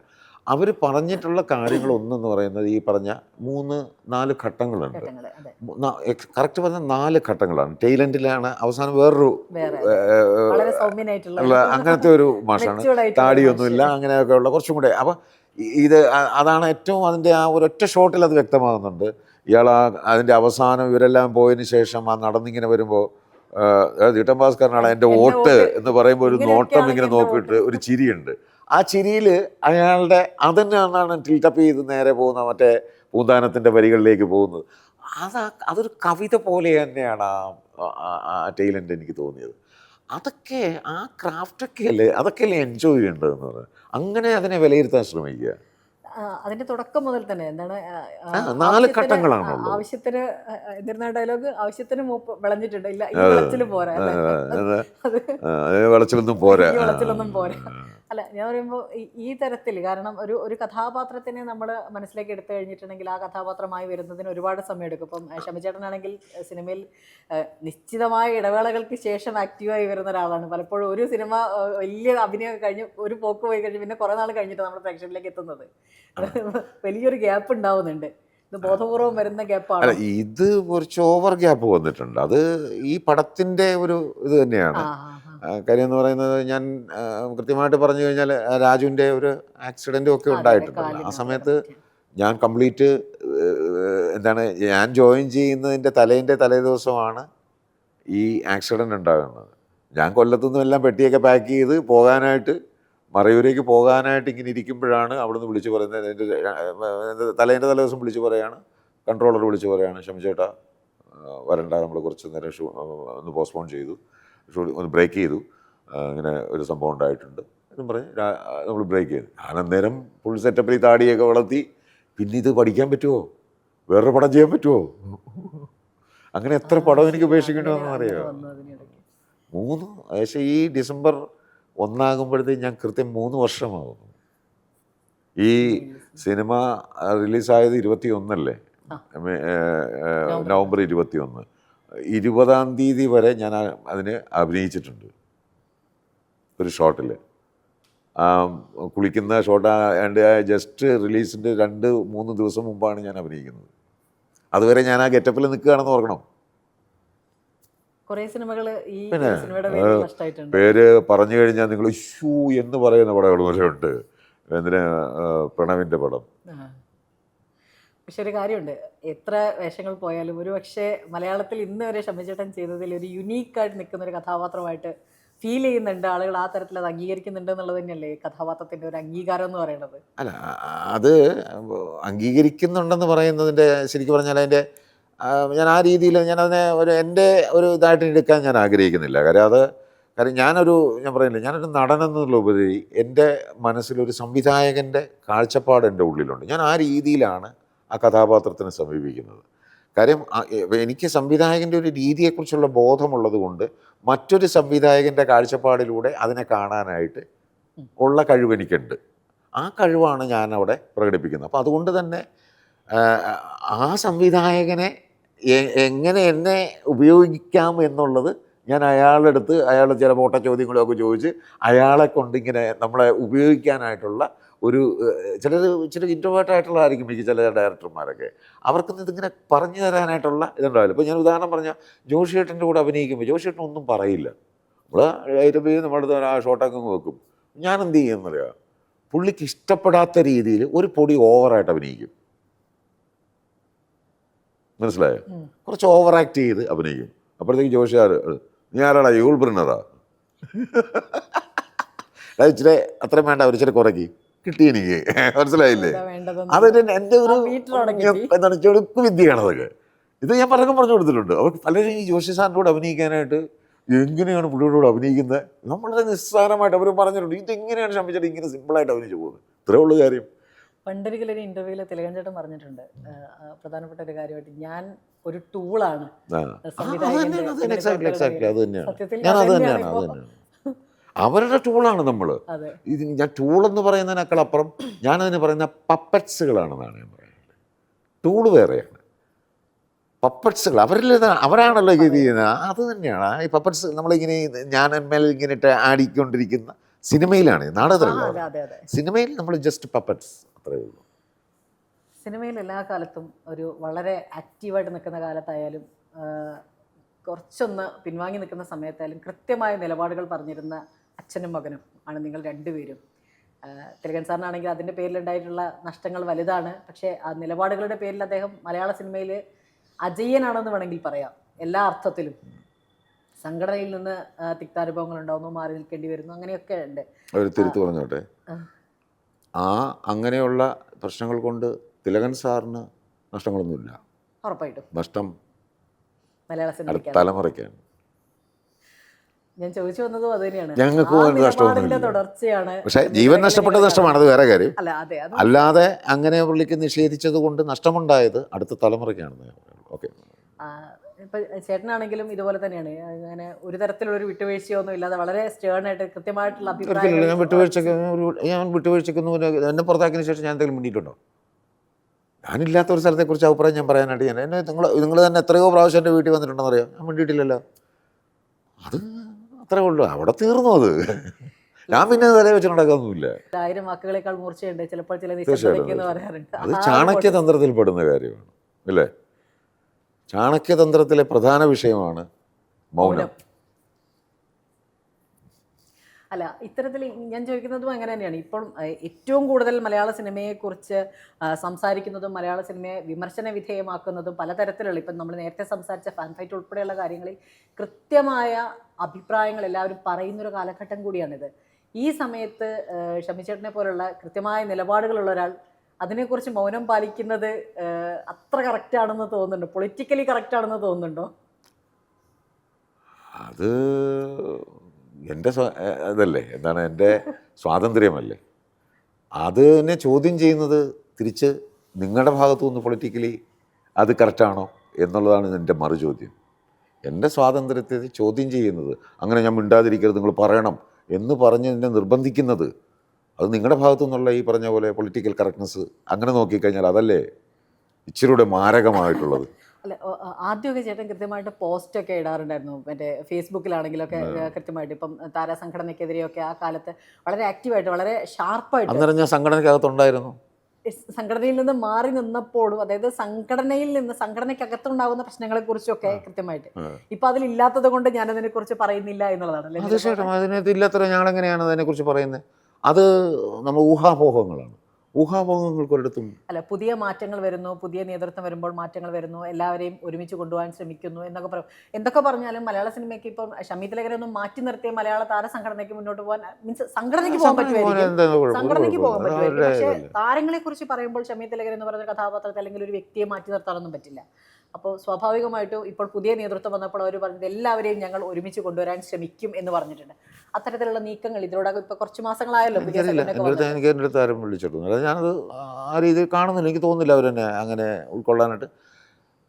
അവർ പറഞ്ഞിട്ടുള്ള കാര്യങ്ങളൊന്നെന്ന് പറയുന്നത് ഈ പറഞ്ഞ 3-4 ഘട്ടങ്ങളുണ്ട്. കറക്റ്റ് പറഞ്ഞാൽ 4 ഘട്ടങ്ങളാണ്. ടൈലൻഡിലാണ് അവസാനം വേറൊരു അങ്ങനത്തെ ഒരു മാഷാണ്, താടിയൊന്നുമില്ല, അങ്ങനെയൊക്കെ ഉള്ള കുറച്ചും കൂടെ. അപ്പം അതാണ് ഏറ്റവും അതിൻ്റെ ആ ഒരൊറ്റ ഷോട്ടിൽ അത് വ്യക്തമാകുന്നുണ്ട്. ഇയാൾ അതിൻ്റെ അവസാനം ഇവരെല്ലാം പോയതിന് ശേഷം ആ നടന്നിങ്ങനെ വരുമ്പോൾ തീട്ടം ഭാസ്കരനാണ് എൻ്റെ വോട്ട് എന്ന് പറയുമ്പോൾ ഒരു നോട്ടം ഇങ്ങനെ നോക്കിയിട്ട് ഒരു ചിരിയുണ്ട്. ആ ചിരിയിൽ അയാളുടെ അതന്നെയാണ് ടിൽട്ടപ്പ് ചെയ്ത് നേരെ പോകുന്ന മറ്റേ പൂന്താനത്തിൻ്റെ വരികളിലേക്ക് പോകുന്നത്. അതൊരു കവിത പോലെ തന്നെയാണ് ആ ടൈലൻ്റ് എനിക്ക് തോന്നിയത്. അതൊക്കെ ആ ക്രാഫ്റ്റൊക്കെയല്ലേ, അതൊക്കെയല്ലേ എൻജോയ് ചെയ്യേണ്ടതെന്ന് പറയുന്നത്. അങ്ങനെ അതിനെ വിലയിരുത്താൻ ശ്രമിക്കുക. അതിന്റെ തുടക്കം മുതൽ തന്നെ എന്താണ് 4 ഘട്ടങ്ങളാണ് ആവശ്യത്തിന് എന്നിരുന്ന ഡയലോഗ് ആവശ്യത്തിന് മൂപ്പ് വിളഞ്ഞിട്ടുണ്ട്, ഇല്ല വിളച്ചിലും പോരാ, വിളച്ചിലൊന്നും പോരാ. അല്ല, ഞാൻ പറയുമ്പോൾ ഈ തരത്തിൽ, കാരണം ഒരു കഥാപാത്രത്തിനെ നമ്മൾ മനസ്സിലേക്ക് എടുത്തു കഴിഞ്ഞിട്ടുണ്ടെങ്കിൽ ആ കഥാപാത്രമായി വരുന്നതിന് ഒരുപാട് സമയം എടുക്കും. ഇപ്പം ഷമിച്ചേട്ടനാണെങ്കിൽ സിനിമയിൽ നിശ്ചിതമായ ഇടവേളകൾക്ക് ശേഷം ആക്റ്റീവായി വരുന്ന ഒരാളാണ്. പലപ്പോഴും ഒരു സിനിമ വലിയ അഭിനയം കഴിഞ്ഞ് ഒരു പോക്ക് പോയി കഴിഞ്ഞ് പിന്നെ കുറേ നാൾ കഴിഞ്ഞിട്ട് നമ്മൾ പ്രേക്ഷകരിലേക്ക് എത്തുന്നത്. വലിയൊരു ഗ്യാപ്പ് ഉണ്ടാവുന്നുണ്ട്. ഇത് ബോധപൂർവം വരുന്ന ഗ്യാപ്പാണ്. ഇത് കുറച്ച് ഓവർ ഗ്യാപ്പ് വന്നിട്ടുണ്ട്. അത് ഈ പടത്തിൻ്റെ ഒരു ഇത് തന്നെയാണ്. കാര്യം എന്ന് പറയുന്നത്, ഞാൻ കൃത്യമായിട്ട് പറഞ്ഞു കഴിഞ്ഞാൽ രാജുവിൻ്റെ ഒരു ആക്സിഡൻറ്റും ഒക്കെ ഉണ്ടായിട്ടുണ്ട്. ആ സമയത്ത് ഞാൻ കംപ്ലീറ്റ് ഞാൻ ജോയിൻ ചെയ്യുന്നതിൻ്റെ തലേ ദിവസമാണ് ഈ ആക്സിഡൻ്റ് ഉണ്ടാകുന്നത്. ഞാൻ കൊല്ലത്തുനിന്നും എല്ലാം പെട്ടിയൊക്കെ പാക്ക് ചെയ്ത് പോകാനായിട്ട് മറയൂരേക്ക് പോകാനായിട്ട് ഇങ്ങനെ ഇരിക്കുമ്പോഴാണ് അവിടുന്ന് വിളിച്ചു പറയുന്നത്. എൻ്റെ തലേ ദിവസം വിളിച്ചു പറയാണ് കൺട്രോളർ വിളിച്ച് പറയുകയാണ്, ഷമിച്ചേട്ടാ വരണ്ട, നമ്മൾ കുറച്ച് നേരം ഒന്ന് പോസ്റ്റ്പോൺ ചെയ്തു, ഒന്ന് ബ്രേക്ക് ചെയ്തു, ഇങ്ങനെ ഒരു സംഭവം ഉണ്ടായിട്ടുണ്ട് എന്നും പറഞ്ഞ് നമ്മൾ ബ്രേക്ക് ചെയ്തു. ഞാൻ അന്നേരം ഫുൾ സെറ്റപ്പിൽ താടിയൊക്കെ വളർത്തി, പിന്നെ ഇത് പഠിക്കാൻ പറ്റുമോ, വേറൊരു പടം ചെയ്യാൻ പറ്റുമോ? അങ്ങനെ എത്ര പടം എനിക്ക് ഉപേക്ഷിക്കേണ്ടി വന്നു അറിയാമോ? 3 ഏകദേശം ഈ ഡിസംബർ 1 ഞാൻ കൃത്യം 3 വർഷമാകുന്നു. ഈ സിനിമ റിലീസായത് 21 നവംബർ 21. 20-ാം തീയതി വരെ ഞാൻ അതിന് അഭിനയിച്ചിട്ടുണ്ട് ഒരു ഷോട്ടിൽ. കുളിക്കുന്ന ഷോട്ട് എൻ്റെ ജസ്റ്റ് റിലീസിൻ്റെ 2-3 ദിവസം മുമ്പാണ് ഞാൻ അഭിനയിക്കുന്നത്. അതുവരെ ഞാൻ ആ ഗെറ്റപ്പിൽ നിൽക്കുകയാണെന്ന് ഓർക്കണം. കുറേ സിനിമകൾ ഈ പിന്നെ സിനിമയുടെ പേരിൽ നഷ്ടമായിട്ടുണ്ട്. പേര് പറഞ്ഞു കഴിഞ്ഞാൽ നിങ്ങൾ ഇഷ്യൂ എന്ന് പറയുന്ന പടങ്ങൾ പോലെ ഉണ്ട്. എന്തിനാ പ്രണവിൻ്റെ പടം. പക്ഷെ ഒരു കാര്യമുണ്ട്, എത്ര വേഷങ്ങൾ പോയാലും ഒരു പക്ഷേ മലയാളത്തിൽ ഇന്ന് വരെ ഷമിച്ചേട്ടൻ ചെയ്തതിൽ ഒരു യുണീക്കായിട്ട് നിൽക്കുന്ന ഒരു കഥാപാത്രമായിട്ട് ഫീൽ ചെയ്യുന്നുണ്ട്. ആളുകൾ ആ തരത്തിൽ അത് അംഗീകരിക്കുന്നുണ്ട് എന്നുള്ളത് തന്നെയല്ലേ കഥാപാത്രത്തിൻ്റെ ഒരു അംഗീകാരം എന്ന് പറയുന്നത്. അല്ല, അത് അംഗീകരിക്കുന്നുണ്ടെന്ന് പറയുന്നതിൻ്റെ ശരിക്കും പറഞ്ഞാൽ അതിൻ്റെ ഞാൻ ആ രീതിയിൽ ഞാനതിനെ എൻ്റെ ഒരു ഇതായിട്ട് എടുക്കാൻ ഞാൻ ആഗ്രഹിക്കുന്നില്ല. കാര്യം ഞാൻ പറയുന്നില്ല, ഞാനൊരു നടനെന്നുള്ളപരി എൻ്റെ മനസ്സിലൊരു സംവിധായകൻ്റെ കാഴ്ചപ്പാട് എൻ്റെ ഉള്ളിലുണ്ട്. ഞാൻ ആ രീതിയിലാണ് ആ കഥാപാത്രത്തിനെ സമീപിക്കുന്നത്. കാര്യം എനിക്ക് സംവിധായകൻ്റെ ഒരു രീതിയെക്കുറിച്ചുള്ള ബോധമുള്ളത് കൊണ്ട് മറ്റൊരു സംവിധായകൻ്റെ കാഴ്ചപ്പാടിലൂടെ അതിനെ കാണാനായിട്ട് ഉള്ള കഴിവ് എനിക്കുണ്ട്. ആ കഴിവാണ് ഞാൻ അവിടെ പ്രകടിപ്പിക്കുന്നത്. അപ്പോൾ അതുകൊണ്ട് തന്നെ ആ സംവിധായകനെ എങ്ങനെ എന്നെ ഉപയോഗിക്കാം എന്നുള്ളത് ഞാൻ അയാളുടെ അടുത്ത് ചില പോട്ട ചോദ്യങ്ങളൊക്കെ ചോദിച്ച് അയാളെ കൊണ്ടിങ്ങനെ നമ്മളെ ഉപയോഗിക്കാനായിട്ടുള്ള ഒരു ചില ഇൻട്രോവേർട്ടായിട്ടുള്ളതായിരിക്കും എനിക്ക് ചില ഡയറക്ടർമാരൊക്കെ. അവർക്കൊന്നും ഇതിങ്ങനെ പറഞ്ഞു തരാനായിട്ടുള്ള ഇതുണ്ടാവില്ല. ഇപ്പോൾ ഞാൻ ഉദാഹരണം പറഞ്ഞാൽ ജോഷിയേട്ടൻ്റെ കൂടെ അഭിനയിക്കുമ്പോൾ ജോഷിയേട്ടൻ ഒന്നും പറയില്ല. നമ്മൾ നമ്മളടുത്ത് ആ ഷോട്ടൊക്കെ വെക്കും. ഞാൻ എന്ത് ചെയ്യുമെന്നറിയാം, പുള്ളിക്ക് ഇഷ്ടപ്പെടാത്ത രീതിയിൽ ഒരു പൊടി ഓവറായിട്ട് അഭിനയിക്കും. മനസ്സിലായോ? കുറച്ച് ഓവർ ആക്ട് ചെയ്ത് അഭിനയിക്കും. അപ്പോഴത്തേക്ക് ജോഷിയാർ, നീ ആരാടാ, യൂൾ ബ്രിന്നറാ? ഇച്ചിരി അത്രയും വേണ്ട, ഒരു ഇച്ചിരി കുറയ്ക്ക് കിട്ടി എനിക്ക്. മനസ്സിലായില്ലേ? അതൊരു എൻ്റെ ഒരു എന്താണ് ചെടുക്ക് വിദ്യയാണ് അതൊക്കെ. ഇത് ഞാൻ പലർക്കും പറഞ്ഞു കൊടുത്തിട്ടുണ്ട്. അവർ പലരും ഈ ജോഷി സാറിൻ്റെ കൂടെ അഭിനയിക്കാനായിട്ട് എങ്ങനെയാണ് പുള്ളിയുടെ കൂടെ അഭിനയിക്കുന്നത് നമ്മളത് നിസ്സാരമായിട്ട് അവർ പറഞ്ഞിട്ടുണ്ട്. ഇതെങ്ങനെയാണ് ഷമിച്ചേട്ടൻ ഇങ്ങനെ സിമ്പിളായിട്ട് അഭിനയിച്ചു പോകുന്നത്? ഇത്രേ ഉള്ളൂ കാര്യം. പണ്ടൊരിക്കലൊരു ഇൻ്റർവ്യൂവിൽ തിലകൻ ചേട്ടൻ പറഞ്ഞിട്ടുണ്ട്, പ്രധാനപ്പെട്ട ഒരു കാര്യമായിട്ട്, ഞാൻ ഒരു ടൂളാണ് അവരുടെ ടൂളാണ് നമ്മൾ. ഇത് ഞാൻ ടൂളെന്ന് പറയുന്നതിനേക്കാളപ്പുറം ഞാനതിന് പറയുന്ന പപ്പറ്റ്സുകളാണെന്നാണ് ഞാൻ പറയുന്നത്. ടൂള് വേറെയാണ്, പപ്പറ്റ്സുകൾ അവരാണല്ലോ ഇത് ചെയ്യുന്നത്. അത് തന്നെയാണ് ഈ പപ്പറ്റ്സ്. നമ്മളിങ്ങനെ ഞാൻ എന്മേൽ ഇങ്ങനെ ആടിക്കൊണ്ടിരിക്കുന്ന സിനിമയിലാണ്, നാടകത്തിലല്ല. സിനിമയിൽ നമ്മൾ ജസ്റ്റ് പപ്പറ്റ്സ്, അത്രയേ ഉള്ളൂ. സിനിമയിൽ എല്ലാ കാലത്തും ഒരു വളരെ ആക്റ്റീവായിട്ട് നിൽക്കുന്ന കാലത്തായാലും കുറച്ചൊന്ന് പിൻവാങ്ങി നിൽക്കുന്ന സമയത്തായാലും കൃത്യമായ നിലപാടുകൾ പറഞ്ഞിരുന്ന അച്ഛനും മകനും ആണ് നിങ്ങൾ രണ്ടുപേരും. തിലകൻ സാറിനാണെങ്കിൽ അതിൻ്റെ പേരിലുണ്ടായിട്ടുള്ള നഷ്ടങ്ങൾ വലുതാണ്. പക്ഷേ ആ നിലപാടുകളുടെ പേരിൽ അദ്ദേഹം മലയാള സിനിമയിൽ അജയ്യനാണെന്ന് വേണമെങ്കിൽ പറയാം. എല്ലാ അർത്ഥത്തിലും സംഘടനയിൽ നിന്ന് തിക്താനുഭവങ്ങൾ ഉണ്ടാവുന്നു, മാറി നിൽക്കേണ്ടി വരുന്നു, അങ്ങനെയൊക്കെ ഉണ്ട്. ഒരു തിരുത്ത് പറഞ്ഞോട്ടെ, അങ്ങനെയുള്ള പ്രശ്നങ്ങൾ കൊണ്ട് തിലകൻ സാറിന് നഷ്ടങ്ങളൊന്നുമില്ല. ഉറപ്പായിട്ടും നഷ്ടം മലയാള സിനിമ തലമുറയ്ക്കാണ്. ഞാൻ ചോദിച്ചു വന്നതും അത് തന്നെയാണ്. ഞങ്ങൾക്ക് തുടർച്ചയാണ്. പക്ഷേ ജീവൻ നഷ്ടപ്പെട്ട നഷ്ടമാണ്, അത് വേറെ കാര്യം. അല്ലാതെ അങ്ങനെ പുള്ളിക്ക് നിഷേധിച്ചത് കൊണ്ട് നഷ്ടമുണ്ടായത് അടുത്ത തലമുറയ്ക്കാണെന്ന്. ഓക്കെ, ഇപ്പം ചേട്ടനാണെങ്കിലും ഇതുപോലെ തന്നെയാണ്. അങ്ങനെ ഒരു തരത്തിലുള്ളൊരു വിട്ടുവീഴ്ചയൊന്നും ഇല്ലാതെ വളരെ സ്റ്റേണായിട്ട് കൃത്യമായിട്ടുള്ള അഭിപ്രായം. ഞാൻ വിട്ടുവീഴ്ചക്കൊന്നും എന്നെ പുറത്താക്കിയതിന് ശേഷം ഞാൻ എന്തെങ്കിലും മിണ്ടിയിട്ടുണ്ടോ? ഞാനില്ലാത്ത ഒരു സ്ഥലത്തെക്കുറിച്ച് അഭിപ്രായം ഞാൻ പറയാനായിട്ട് എന്നെ നിങ്ങൾ തന്നെ എത്രയോ പ്രാവശ്യം എൻ്റെ വീട്ടിൽ വന്നിട്ടുണ്ടെന്ന് അറിയാം. ഞാൻ മിണ്ടിയിട്ടില്ലല്ലോ. അത് അത്രേ ഉള്ളൂ, അവിടെ തീർന്നു. അത് ഞാൻ പിന്നെ തലേ വെച്ച് നടക്കാനൊന്നുമില്ല. 1000 വാക്കുകളേക്കാൾ മൂർച്ചയുണ്ട് ചിലപ്പോൾ ചില പറയാറുണ്ട്. അത് ചാണക്യതന്ത്രത്തിൽ പെടുന്ന കാര്യമാണ് അല്ലേ? ചാണക്യതന്ത്രത്തിലെ പ്രധാന വിഷയമാണ് മൗനം. അല്ല, ഇത്തരത്തിൽ ഞാൻ ചോദിക്കുന്നതും അങ്ങനെ തന്നെയാണ്. ഇപ്പോൾ ഏറ്റവും കൂടുതൽ മലയാള സിനിമയെക്കുറിച്ച് സംസാരിക്കുന്നതും മലയാള സിനിമയെ വിമർശന വിധേയമാക്കുന്നതും പലതരത്തിലുള്ള, ഇപ്പം നമ്മൾ നേരത്തെ സംസാരിച്ച ഫാൻ ഫൈറ്റ് ഉൾപ്പെടെയുള്ള കാര്യങ്ങളിൽ കൃത്യമായ അഭിപ്രായങ്ങൾ എല്ലാവരും പറയുന്നൊരു കാലഘട്ടം കൂടിയാണിത്. ഈ സമയത്ത് ഷമിച്ചേട്ടനെ പോലുള്ള കൃത്യമായ നിലപാടുകളുള്ള ഒരാൾ അതിനെക്കുറിച്ച് മൗനം പാലിക്കുന്നത് അത്ര കറക്റ്റ് ആണെന്ന് തോന്നുന്നുണ്ടോ? പൊളിറ്റിക്കലി കറക്റ്റ് ആണെന്ന് തോന്നുന്നുണ്ടോ? അത് എൻ്റെ ഇതല്ലേ, എന്താണ്, എൻ്റെ സ്വാതന്ത്ര്യമല്ലേ. അതിനെ ചോദ്യം ചെയ്യുന്നത് തിരിച്ച് നിങ്ങളുടെ ഭാഗത്തു നിന്ന് പൊളിറ്റിക്കലി അത് കറക്റ്റാണോ എന്നുള്ളതാണ് എൻ്റെ മറുചോദ്യം. എൻ്റെ സ്വാതന്ത്ര്യത്തെ ചോദ്യം ചെയ്യുന്നത്, അങ്ങനെ ഞാൻ മിണ്ടാതിരിക്കരുത്, നിങ്ങൾ പറയണം എന്ന് പറഞ്ഞ് എന്നെ നിർബന്ധിക്കുന്നത്, അത് നിങ്ങളുടെ ഭാഗത്തു നിന്നുള്ള ഈ പറഞ്ഞ പോലെ പൊളിറ്റിക്കൽ കറക്റ്റ്നെസ് അങ്ങനെ നോക്കിക്കഴിഞ്ഞാൽ അതല്ലേ ഇച്ചിരൂടെ മാരകമായിട്ടുള്ളത്. അല്ല, ആദ്യമൊക്കെ ചേട്ടൻ കൃത്യമായിട്ട് പോസ്റ്റൊക്കെ ഇടാറുണ്ടായിരുന്നു, മറ്റേ ഫേസ്ബുക്കിലാണെങ്കിലൊക്കെ കൃത്യമായിട്ട്. ഇപ്പം താരസംഘടനയ്ക്കെതിരെയൊക്കെ ആ കാലത്ത് വളരെ ആക്റ്റീവായിട്ട്, വളരെ ഷാർപ്പായിട്ട്. അന്നേരം ഞാൻ സംഘടനയ്ക്കകത്തുണ്ടായിരുന്നു. സംഘടനയിൽ നിന്ന് മാറി നിന്നപ്പോഴും, അതായത് സംഘടനയിൽ നിന്ന് സംഘടനയ്ക്കകത്തുണ്ടാകുന്ന പ്രശ്നങ്ങളെക്കുറിച്ചൊക്കെ കൃത്യമായിട്ട്. ഇപ്പം അതിലില്ലാത്തത് കൊണ്ട് ഞാനതിനെ കുറിച്ച് പറയുന്നില്ല എന്നുള്ളതാണ്. തീർച്ചയായിട്ടും അതിനകത്ത് ഇല്ലാത്ത ഞങ്ങളെങ്ങനെയാണ് അതിനെക്കുറിച്ച് പറയുന്നത്? അത് നമ്മൾ ഊഹാപോഹങ്ങളാണ്. ഊഹാപോഹങ്ങൾക്കൊരിടത്തും അല്ല, പുതിയ മാറ്റങ്ങൾ വരുന്നു, പുതിയ നേതൃത്വം വരുമ്പോൾ മാറ്റങ്ങൾ വരുന്നു, എല്ലാവരെയും ഒരുമിച്ച് കൊണ്ടുപോകാൻ ശ്രമിക്കുന്നു എന്നൊക്കെ പറയും. എന്തൊക്കെ പറഞ്ഞാലും മലയാള സിനിമയ്ക്ക് ഇപ്പം ഷമി തിലകരൊന്നും മാറ്റി നിർത്തിയ മലയാള താര സംഘടനയ്ക്ക് മുന്നോട്ട് പോകാൻ, മീൻസ് സംഘടനയ്ക്ക് പോകാൻ പറ്റുമായിരിക്കും, സംഘടനയ്ക്ക് പോകാൻ പറ്റുമായിരിക്കും. പക്ഷേ താരങ്ങളെ കുറിച്ച് പറയുമ്പോൾ ഷമി തിലകർ എന്ന് പറയുന്ന കഥാപാത്രത്തെ അല്ലെങ്കിൽ ഒരു വ്യക്തിയെ മാറ്റി നിർത്താനൊന്നും പറ്റില്ല. അപ്പോൾ സ്വാഭാവികമായിട്ടും ഇപ്പോൾ പുതിയ നേതൃത്വം വന്നപ്പോൾ അവർ പറഞ്ഞത് എല്ലാവരെയും ഞങ്ങൾ ഒരുമിച്ച് കൊണ്ടുവരാൻ ശ്രമിക്കും എന്ന് പറഞ്ഞിട്ടുണ്ട്. അത്തരത്തിലുള്ള നീക്കങ്ങൾ ഇതിലൂടെ ഇപ്പോൾ കുറച്ച് മാസങ്ങളായല്ലോ. എനിക്ക് എൻ്റെ അടുത്ത് ആരും വിളിച്ചിട്ടൊന്നുമില്ല. ഞാനത് ആ രീതിയിൽ കാണുന്നില്ല. എനിക്ക് തോന്നുന്നില്ല അവരെന്നെ അങ്ങനെ ഉൾക്കൊള്ളാനായിട്ട്.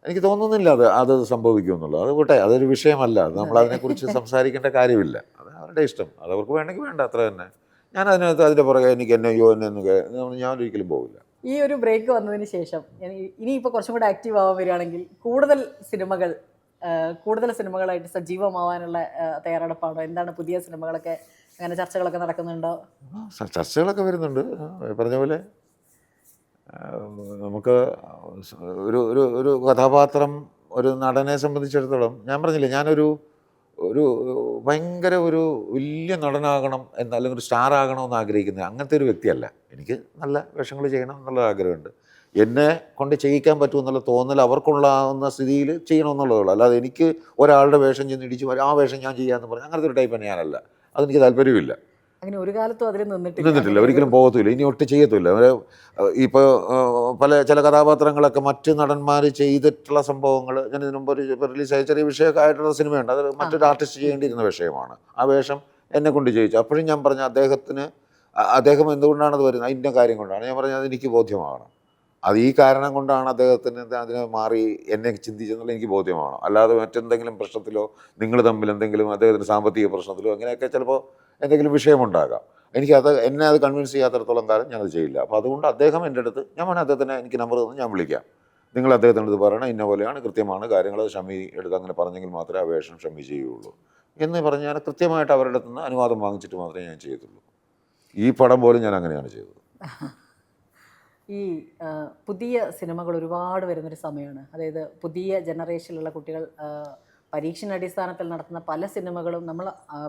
എനിക്ക് തോന്നുന്നില്ല അത് സംഭവിക്കുമെന്നുള്ളത്. അത് പോട്ടെ, അതൊരു വിഷയമല്ല. നമ്മളതിനെക്കുറിച്ച് സംസാരിക്കേണ്ട കാര്യമില്ല. അത് അവരുടെ ഇഷ്ടം. അതവർക്ക് വേണമെങ്കിൽ വേണ്ട, അത്ര തന്നെ. ഞാൻ അതിൻ്റെ പുറകെ എനിക്ക് എന്നൊക്കെ ഞാൻ ഒരിക്കലും പോകില്ല. ഈ ഒരു ബ്രേക്ക് വന്നതിന് ശേഷം ഇനിയിപ്പോൾ കുറച്ചും കൂടെ ആക്റ്റീവ് ആവാൻ വരികയാണെങ്കിൽ കൂടുതൽ സിനിമകളായിട്ട് സജീവമാവാനുള്ള തയ്യാറെടുപ്പാണോ? എന്താണ്, പുതിയ സിനിമകളൊക്കെ അങ്ങനെ ചർച്ചകളൊക്കെ നടക്കുന്നുണ്ടോ? ചർച്ചകളൊക്കെ വരുന്നുണ്ട്. പറഞ്ഞ പോലെ നമുക്ക് ഒരു കഥാപാത്രം, ഒരു നടനെ സംബന്ധിച്ചിടത്തോളം, ഞാൻ പറഞ്ഞില്ലേ, ഞാനൊരു ഭയങ്കര വലിയ നടനാകണം അല്ലെങ്കിൽ ഒരു സ്റ്റാർ ആകണമെന്ന് ആഗ്രഹിക്കുന്നത് അങ്ങനത്തെ ഒരു വ്യക്തിയല്ല. എനിക്ക് നല്ല വേഷങ്ങൾ ചെയ്യണം എന്നുള്ള ആഗ്രഹമുണ്ട്. എന്നെ കൊണ്ട് ചെയ്യിക്കാൻ പറ്റുമെന്നുള്ള തോന്നൽ അവർക്കുള്ളാവുന്ന സ്ഥിതിയിൽ ചെയ്യണമെന്നുള്ളതുള്ളൂ. അല്ലാതെ എനിക്ക് ഒരാളുടെ വേഷം ചെന്ന് ഇടിച്ച് ആ വേഷം ഞാൻ ചെയ്യാമെന്ന് പറഞ്ഞാൽ അങ്ങനത്തെ ഒരു ടൈപ്പ് ഞാനല്ല. അതെനിക്ക് താല്പര്യമില്ല. അങ്ങനെ ഒരു കാലത്തും അതിൽ നിന്നിട്ടില്ല, ഒരിക്കലും പോകത്തില്ല, ഇനി ഒട്ടും ചെയ്യത്തുമില്ല. ഇപ്പോൾ ചില കഥാപാത്രങ്ങളൊക്കെ മറ്റ് നടന്മാർ ചെയ്തിട്ടുള്ള സംഭവങ്ങൾ ഞാൻ ഇതിനു മുമ്പ് റിലീസായ ചെറിയ വിഷയമൊക്കെ ആയിട്ടുള്ള സിനിമയുണ്ട്. അത് മറ്റൊരു ആർട്ടിസ്റ്റ് ചെയ്യേണ്ടിയിരുന്ന വിഷയമാണ്. ആ വേഷം എന്നെ കൊണ്ട് ചെയ്യിച്ചു. അപ്പോഴും ഞാൻ പറഞ്ഞ അദ്ദേഹം എന്തുകൊണ്ടാണ് അത് വരുന്നത്, അതിൻ്റെ കാര്യം കൊണ്ടാണ്. ഞാൻ പറഞ്ഞത് അതെനിക്ക് ബോധ്യമാണ്. അത് ഈ കാരണം കൊണ്ടാണ് അദ്ദേഹത്തിന് അതിനെ മാറി എന്നെ ചിന്തിച്ചെന്നുള്ള എനിക്ക് ബോധ്യമാണ്. അല്ലാതെ മറ്റെന്തെങ്കിലും പ്രശ്നത്തിലോ നിങ്ങൾ തമ്മിൽ എന്തെങ്കിലും അദ്ദേഹത്തിന് സാമ്പത്തിക പ്രശ്നത്തിലോ അങ്ങനെയൊക്കെ ചിലപ്പോൾ എന്തെങ്കിലും വിഷയമുണ്ടാകാം. എന്നെ അത് കൺവിൻസ് ചെയ്യാത്തിടത്തോളം കാലം ഞാനത് ചെയ്യില്ല. അപ്പോൾ അതുകൊണ്ട് അദ്ദേഹം എൻ്റെ അടുത്ത്, ഞാൻ വേണേൽ അദ്ദേഹത്തിന് എനിക്ക് നമ്പർ തന്ന് ഞാൻ വിളിക്കാം, നിങ്ങൾ അദ്ദേഹത്തിൻ്റെ അടുത്ത് പറയണം, ഇന്ന പോലെയാണ്, കൃത്യമാണ് കാര്യങ്ങൾ, ഷമി എടുത്ത് അങ്ങനെ പറഞ്ഞെങ്കിൽ മാത്രമേ ആ വേഷം ഷമി ചെയ്യുകയുള്ളൂ എന്ന് പറഞ്ഞ് ഞാൻ കൃത്യമായിട്ട് അവരുടെ അടുത്ത് നിന്ന് അനുവാദം വാങ്ങിച്ചിട്ട് മാത്രമേ ഞാൻ ചെയ്യത്തുള്ളൂ. ഈ പടം പോലും ഞാൻ അങ്ങനെയാണ് ചെയ്തത്. ഈ പുതിയ സിനിമകൾ ഒരുപാട് വരുന്നൊരു സമയമാണ്. അതായത് പുതിയ ജനറേഷനിലുള്ള കുട്ടികൾ പരീക്ഷണാടിസ്ഥാനത്തിൽ നടത്തുന്ന പല സിനിമകളും നമ്മൾ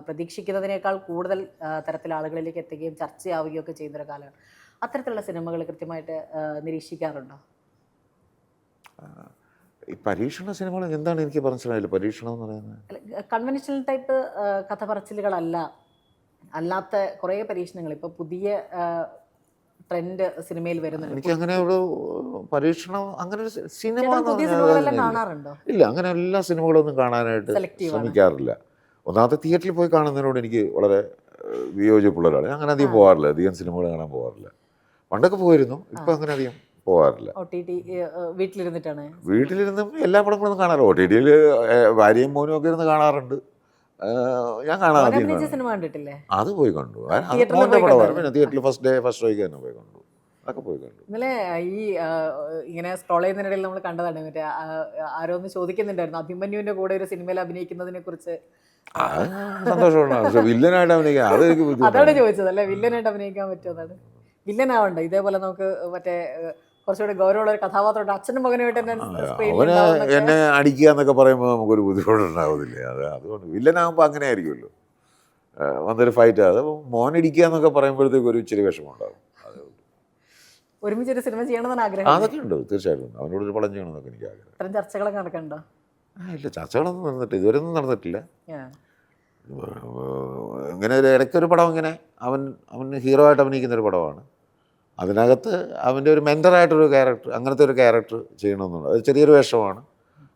പ്രതീക്ഷിക്കുന്നതിനേക്കാൾ കൂടുതൽ തരത്തിൽ ആളുകളിലേക്ക് എത്തുകയും ചർച്ചയാവുകയും ഒക്കെ ചെയ്യുന്നൊരു കാലമാണ്. അത്തരത്തിലുള്ള സിനിമകൾ കൃത്യമായിട്ട് നിരീക്ഷിക്കാറുണ്ടോ? ഈ പരീക്ഷണ സിനിമകൾ എന്താണ് എനിക്ക് മനസ്സിലായില്ല. പരീക്ഷണം എന്ന് പറയുന്നത് കൺവെൻഷണൽ ടൈപ്പ് കഥ പറച്ചിലുകളല്ല, അല്ലാത്ത കുറേ പരീക്ഷണങ്ങൾ ഇപ്പോൾ പുതിയ ട്രെൻഡ് സിനിമയിൽ വരുന്നുണ്ട്. എനിക്ക് അങ്ങനെ ഒരു പരീക്ഷണം, അങ്ങനെ ഒരു സിനിമ കാണാറുണ്ടോ? ഇല്ല, അങ്ങനെ എല്ലാ സിനിമകളൊന്നും കാണാനായിട്ട് ശ്രമിക്കാറില്ല. ഒന്നാമത്തെ തിയേറ്ററിൽ പോയി കാണുന്നതിനോട് എനിക്ക് വളരെ വിയോജിപ്പുള്ളവരാണ്. അങ്ങനെ അധികം പോകാറില്ല, അധികം സിനിമകൾ കാണാൻ പോകാറില്ല. പണ്ടൊക്കെ പോയിരുന്നു, ഇപ്പം അങ്ങനെ അധികം പോകാറില്ല. വീട്ടിലിരുന്ന് എല്ലാ പടങ്ങളൊന്നും കാണാറില്ല. OTT-യിൽ ഭാര്യയും മോനും ഒക്കെ ഇരുന്ന് കാണാറുണ്ട്. ഞാൻ കാണാറില്ല. സിനിമ കണ്ടിട്ടില്ലേ? അത് പോയി കണ്ടു. മോൻ്റെ പടമായിരുന്നു. പിന്നെ തിയേറ്ററിൽ ഫസ്റ്റ് ഷോയ്ക്ക് തന്നെ പോയി കണ്ടു. അതൊക്കെ പോയി കണ്ടു. ഇന്നലെ ഈ ഇങ്ങനെ സ്ക്രോൾ ചെയ്യുന്നതിനിടയിൽ നമ്മൾ കണ്ടതാണ്, മറ്റേ ആരോ ഒന്ന് ചോദിക്കുന്നുണ്ടായിരുന്നു അഭിമന്യുവിന്റെ കൂടെ ഒരു സിനിമയിൽ അഭിനയിക്കുന്നതിനെ കുറിച്ച്. സന്തോഷമാണ്. വില്ലനായിട്ട് അഭിനയിക്കാൻ അതാണ് ചോദിച്ചത് അല്ലേ, വില്ലനായിട്ട് അഭിനയിക്കാൻ പറ്റുമെന്നാണ്. വില്ലനാവണ്ട, ഇതേപോലെ നമുക്ക് മറ്റേ കുറച്ചുകൂടി ഗൗരവമുള്ള ഒരു കഥാപാത്രമുണ്ട്, അച്ഛനും മകനുമായിട്ട് എന്നെ അടിക്കുക എന്നൊക്കെ പറയുമ്പോൾ നമുക്കൊരു ബുദ്ധിമുട്ടുണ്ടാവുന്നില്ലേ. അതുകൊണ്ട് വില്ലനാകുമ്പോൾ അങ്ങനെ ആയിരിക്കുമല്ലോ, വന്നൊരു ഫൈറ്റ്. അത് മോനടിക്കുക എന്നൊക്കെ പറയുമ്പോഴത്തേക്ക് ഒരു ഇച്ചിരി വിഷമമുണ്ടാകും. ഒരുമിച്ചൊരു സിനിമ ചെയ്യണമെന്നാണ് ആഗ്രഹം. അതൊക്കെ ഉണ്ട്, തീർച്ചയായിട്ടും. അവനോടൊരു പടം ചെയ്യണമെന്നൊക്കെ എനിക്ക് ആഗ്രഹം. ഇത്തരം ചർച്ചകളൊക്കെ നടക്കണ്ടോ? ഇല്ല, ചർച്ചകളൊന്നും നടന്നിട്ടില്ല, ഇതുവരെ ഒന്നും നടന്നിട്ടില്ല. ഇങ്ങനെ ഒരു ഇടയ്ക്കൊരു പടം, ഇങ്ങനെ അവൻ ഹീറോ ആയിട്ട് അഭിനയിക്കുന്നൊരു പടമാണ്. അതിനകത്ത് അവൻ്റെ ഒരു മെൻ്ററായിട്ടൊരു ക്യാരക്ടർ, അങ്ങനത്തെ ഒരു ക്യാരക്ടർ ചെയ്യണമെന്നുണ്ട്. അത് ചെറിയൊരു വേഷമാണ്,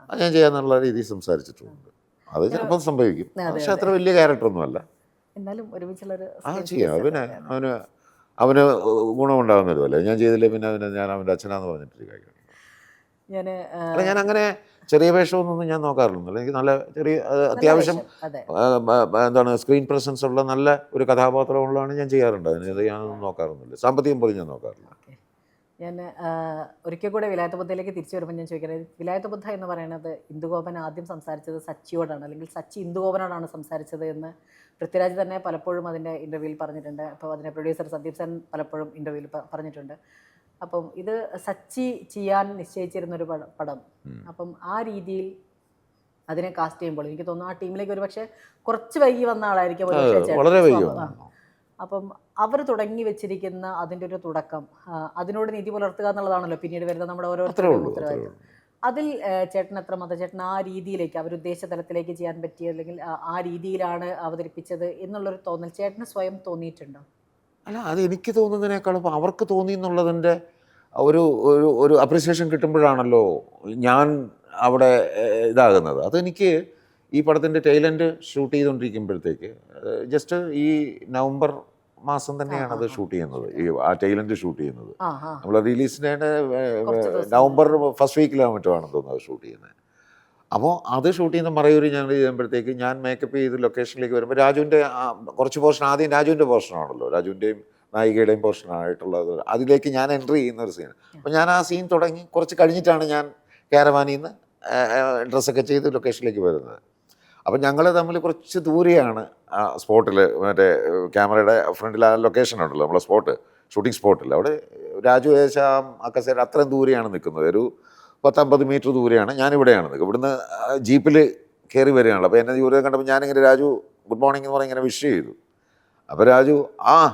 അത് ഞാൻ ചെയ്യാന്നുള്ള രീതിയിൽ സംസാരിച്ചിട്ടുണ്ട്. അത് ചിലപ്പോൾ സംഭവിക്കും, പക്ഷെ അത്ര വലിയ ക്യാരക്ടറൊന്നുമല്ല. എന്നാലും ഒരുമിച്ചുള്ളൊരു ചെയ്യാം. അവന് ഗുണമുണ്ടാകുന്ന വരുമല്ലേ. ഞാൻ ചെയ്തില്ലേ പിന്നെ ഞാൻ അവൻ്റെ അച്ഛനാന്ന് പറഞ്ഞിട്ട് കാര്യം. ഞാൻ അങ്ങനെ ചെറിയ വേഷമൊന്നും ഞാൻ നോക്കാറില്ല. എനിക്ക് നല്ല ചെറിയ അത്യാവശ്യം എന്താണ് സ്ക്രീൻ പ്രസൻസ് ഉള്ള നല്ല ഒരു കഥാപാത്രമുള്ളതാണ് ഞാൻ ചെയ്യാറുണ്ട്. അതിന് ഞാനൊന്നും നോക്കാറൊന്നുമില്ല, സാമ്പത്തികം പോലും ഞാൻ നോക്കാറില്ല. ഞാൻ ഒരിക്കൽ കൂടെ വിലായത്ത് ബുദ്ധയിലേക്ക് തിരിച്ചു വരുമ്പോൾ ഞാൻ ചോദിക്കുന്നത്, വിലായത്ത് ബുദ്ധ എന്ന് പറയുന്നത് ഇന്ദുഗോപൻ ആദ്യം സംസാരിച്ചത് സച്ചിയോടാണ്, അല്ലെങ്കിൽ സച്ചി ഇന്ദുഗോപനോടാണ് സംസാരിച്ചത് എന്ന് പൃഥ്വിരാജ് തന്നെ പലപ്പോഴും അതിൻ്റെ ഇൻ്റർവ്യൂവിൽ പറഞ്ഞിട്ടുണ്ട്. അപ്പോൾ അതിൻ്റെ പ്രൊഡ്യൂസർ സന്ദീപ് സെൻ പലപ്പോഴും ഇൻ്റർവ്യൂവിൽ പറഞ്ഞിട്ടുണ്ട്. അപ്പം ഇത് സച്ചി ചെയ്യാൻ നിശ്ചയിച്ചിരുന്നൊരു പടം. അപ്പം ആ രീതിയിൽ അതിനെ കാസ്റ്റ് ചെയ്യുമ്പോൾ എനിക്ക് തോന്നുന്നു ആ ടീമിലേക്ക് ഒരു പക്ഷേ കുറച്ച് വൈകി വന്ന ആളായിരിക്കും. അപ്പം അവർ തുടങ്ങി വെച്ചിരിക്കുന്ന അതിൻ്റെ ഒരു തുടക്കം, അതിനോട് നീതി പുലർത്തുക എന്നുള്ളതാണല്ലോ പിന്നീട് വരുന്ന നമ്മുടെ ഓരോരുത്തരുടെയും ഉത്തരവാദിത്വം. അതിൽ ചേട്ടൻ എത്രമാത്രം ചേട്ടൻ ആ രീതിയിലേക്ക് അവരുദ്ദേശ തലത്തിലേക്ക് ചെയ്യാൻ പറ്റിയ, അല്ലെങ്കിൽ ആ രീതിയിലാണ് അവതരിപ്പിച്ചത് എന്നുള്ളൊരു തോന്നൽ ചേട്ടന് സ്വയം തോന്നിയിട്ടുണ്ടോ? അല്ല, അത് എനിക്ക് തോന്നുന്നതിനേക്കാളും അവർക്ക് തോന്നി എന്നുള്ളതിൻ്റെ ഒരു ഒരു അപ്രിസിയേഷൻ കിട്ടുമ്പോഴാണല്ലോ ഞാൻ അവിടെ ഇതാകുന്നത്. അതെനിക്ക് ഈ പടത്തിൻ്റെ ടൈലൻഡ് ഷൂട്ട് ചെയ്തുകൊണ്ടിരിക്കുമ്പോഴത്തേക്ക്, ജസ്റ്റ് ഈ നവംബർ മാസം തന്നെയാണ് അത് ഷൂട്ട് ചെയ്യുന്നത്, ആ ടൈലൻഡ് ഷൂട്ട് ചെയ്യുന്നത്. നമ്മൾ റിലീസിൻ്റെ നവംബർ ഫസ്റ്റ് വീക്കിലാണ് മറ്റോ ആണെന്ന് തോന്നുന്നത് അത് ഷൂട്ട് ചെയ്യുന്നത്. അപ്പോൾ അത് ഷൂട്ട് ചെയ്യുന്ന മറയൂർ ഞങ്ങൾ ചെയ്യുമ്പോഴത്തേക്ക് ഞാൻ മേക്കപ്പ് ചെയ്ത് ലൊക്കേഷനിലേക്ക് വരുമ്പോൾ രാജുവിൻ്റെ കുറച്ച് പോർഷൻ, ആദ്യം രാജുവിൻ്റെ പോർഷനാണല്ലോ, രാജുവിൻ്റെയും നായികയുടെയും പോർഷനായിട്ടുള്ളത്, അതിലേക്ക് ഞാൻ എൻട്രി ചെയ്യുന്ന ഒരു സീൻ. അപ്പോൾ ഞാൻ ആ സീൻ തുടങ്ങി കുറച്ച് കഴിഞ്ഞിട്ടാണ് ഞാൻ കാരവാനിൽ നിന്ന് ഡ്രസ്സൊക്കെ ചെയ്ത് ലൊക്കേഷനിലേക്ക് വരുന്നത്. അപ്പം ഞങ്ങൾ തമ്മിൽ കുറച്ച് ദൂരെയാണ് ആ സ്പോട്ടിൽ, മറ്റേ ക്യാമറയുടെ ഫ്രണ്ടിൽ ആ ലൊക്കേഷൻ ഉണ്ടല്ലോ നമ്മളെ സ്പോട്ട്, ഷൂട്ടിംഗ് സ്പോട്ടിൽ. അവിടെ രാജു ഏകദേശം ആ കസേര അത്രയും ദൂരെയാണ് നിൽക്കുന്നത്, ഒരു 10-50 മീറ്റർ ദൂരെയാണ്. ഞാനിവിടെയാണ് നിൽക്കുക. ഇവിടുന്ന് ജീപ്പിൽ കയറി വരികയാണല്ലോ. അപ്പോൾ എന്നെ ദൂരെ കണ്ടപ്പോൾ ഞാനിങ്ങനെ രാജു ഗുഡ് മോർണിംഗ് എന്ന് പറഞ്ഞ് ഇങ്ങനെ വിഷ് ചെയ്തു. അപ്പോൾ രാജു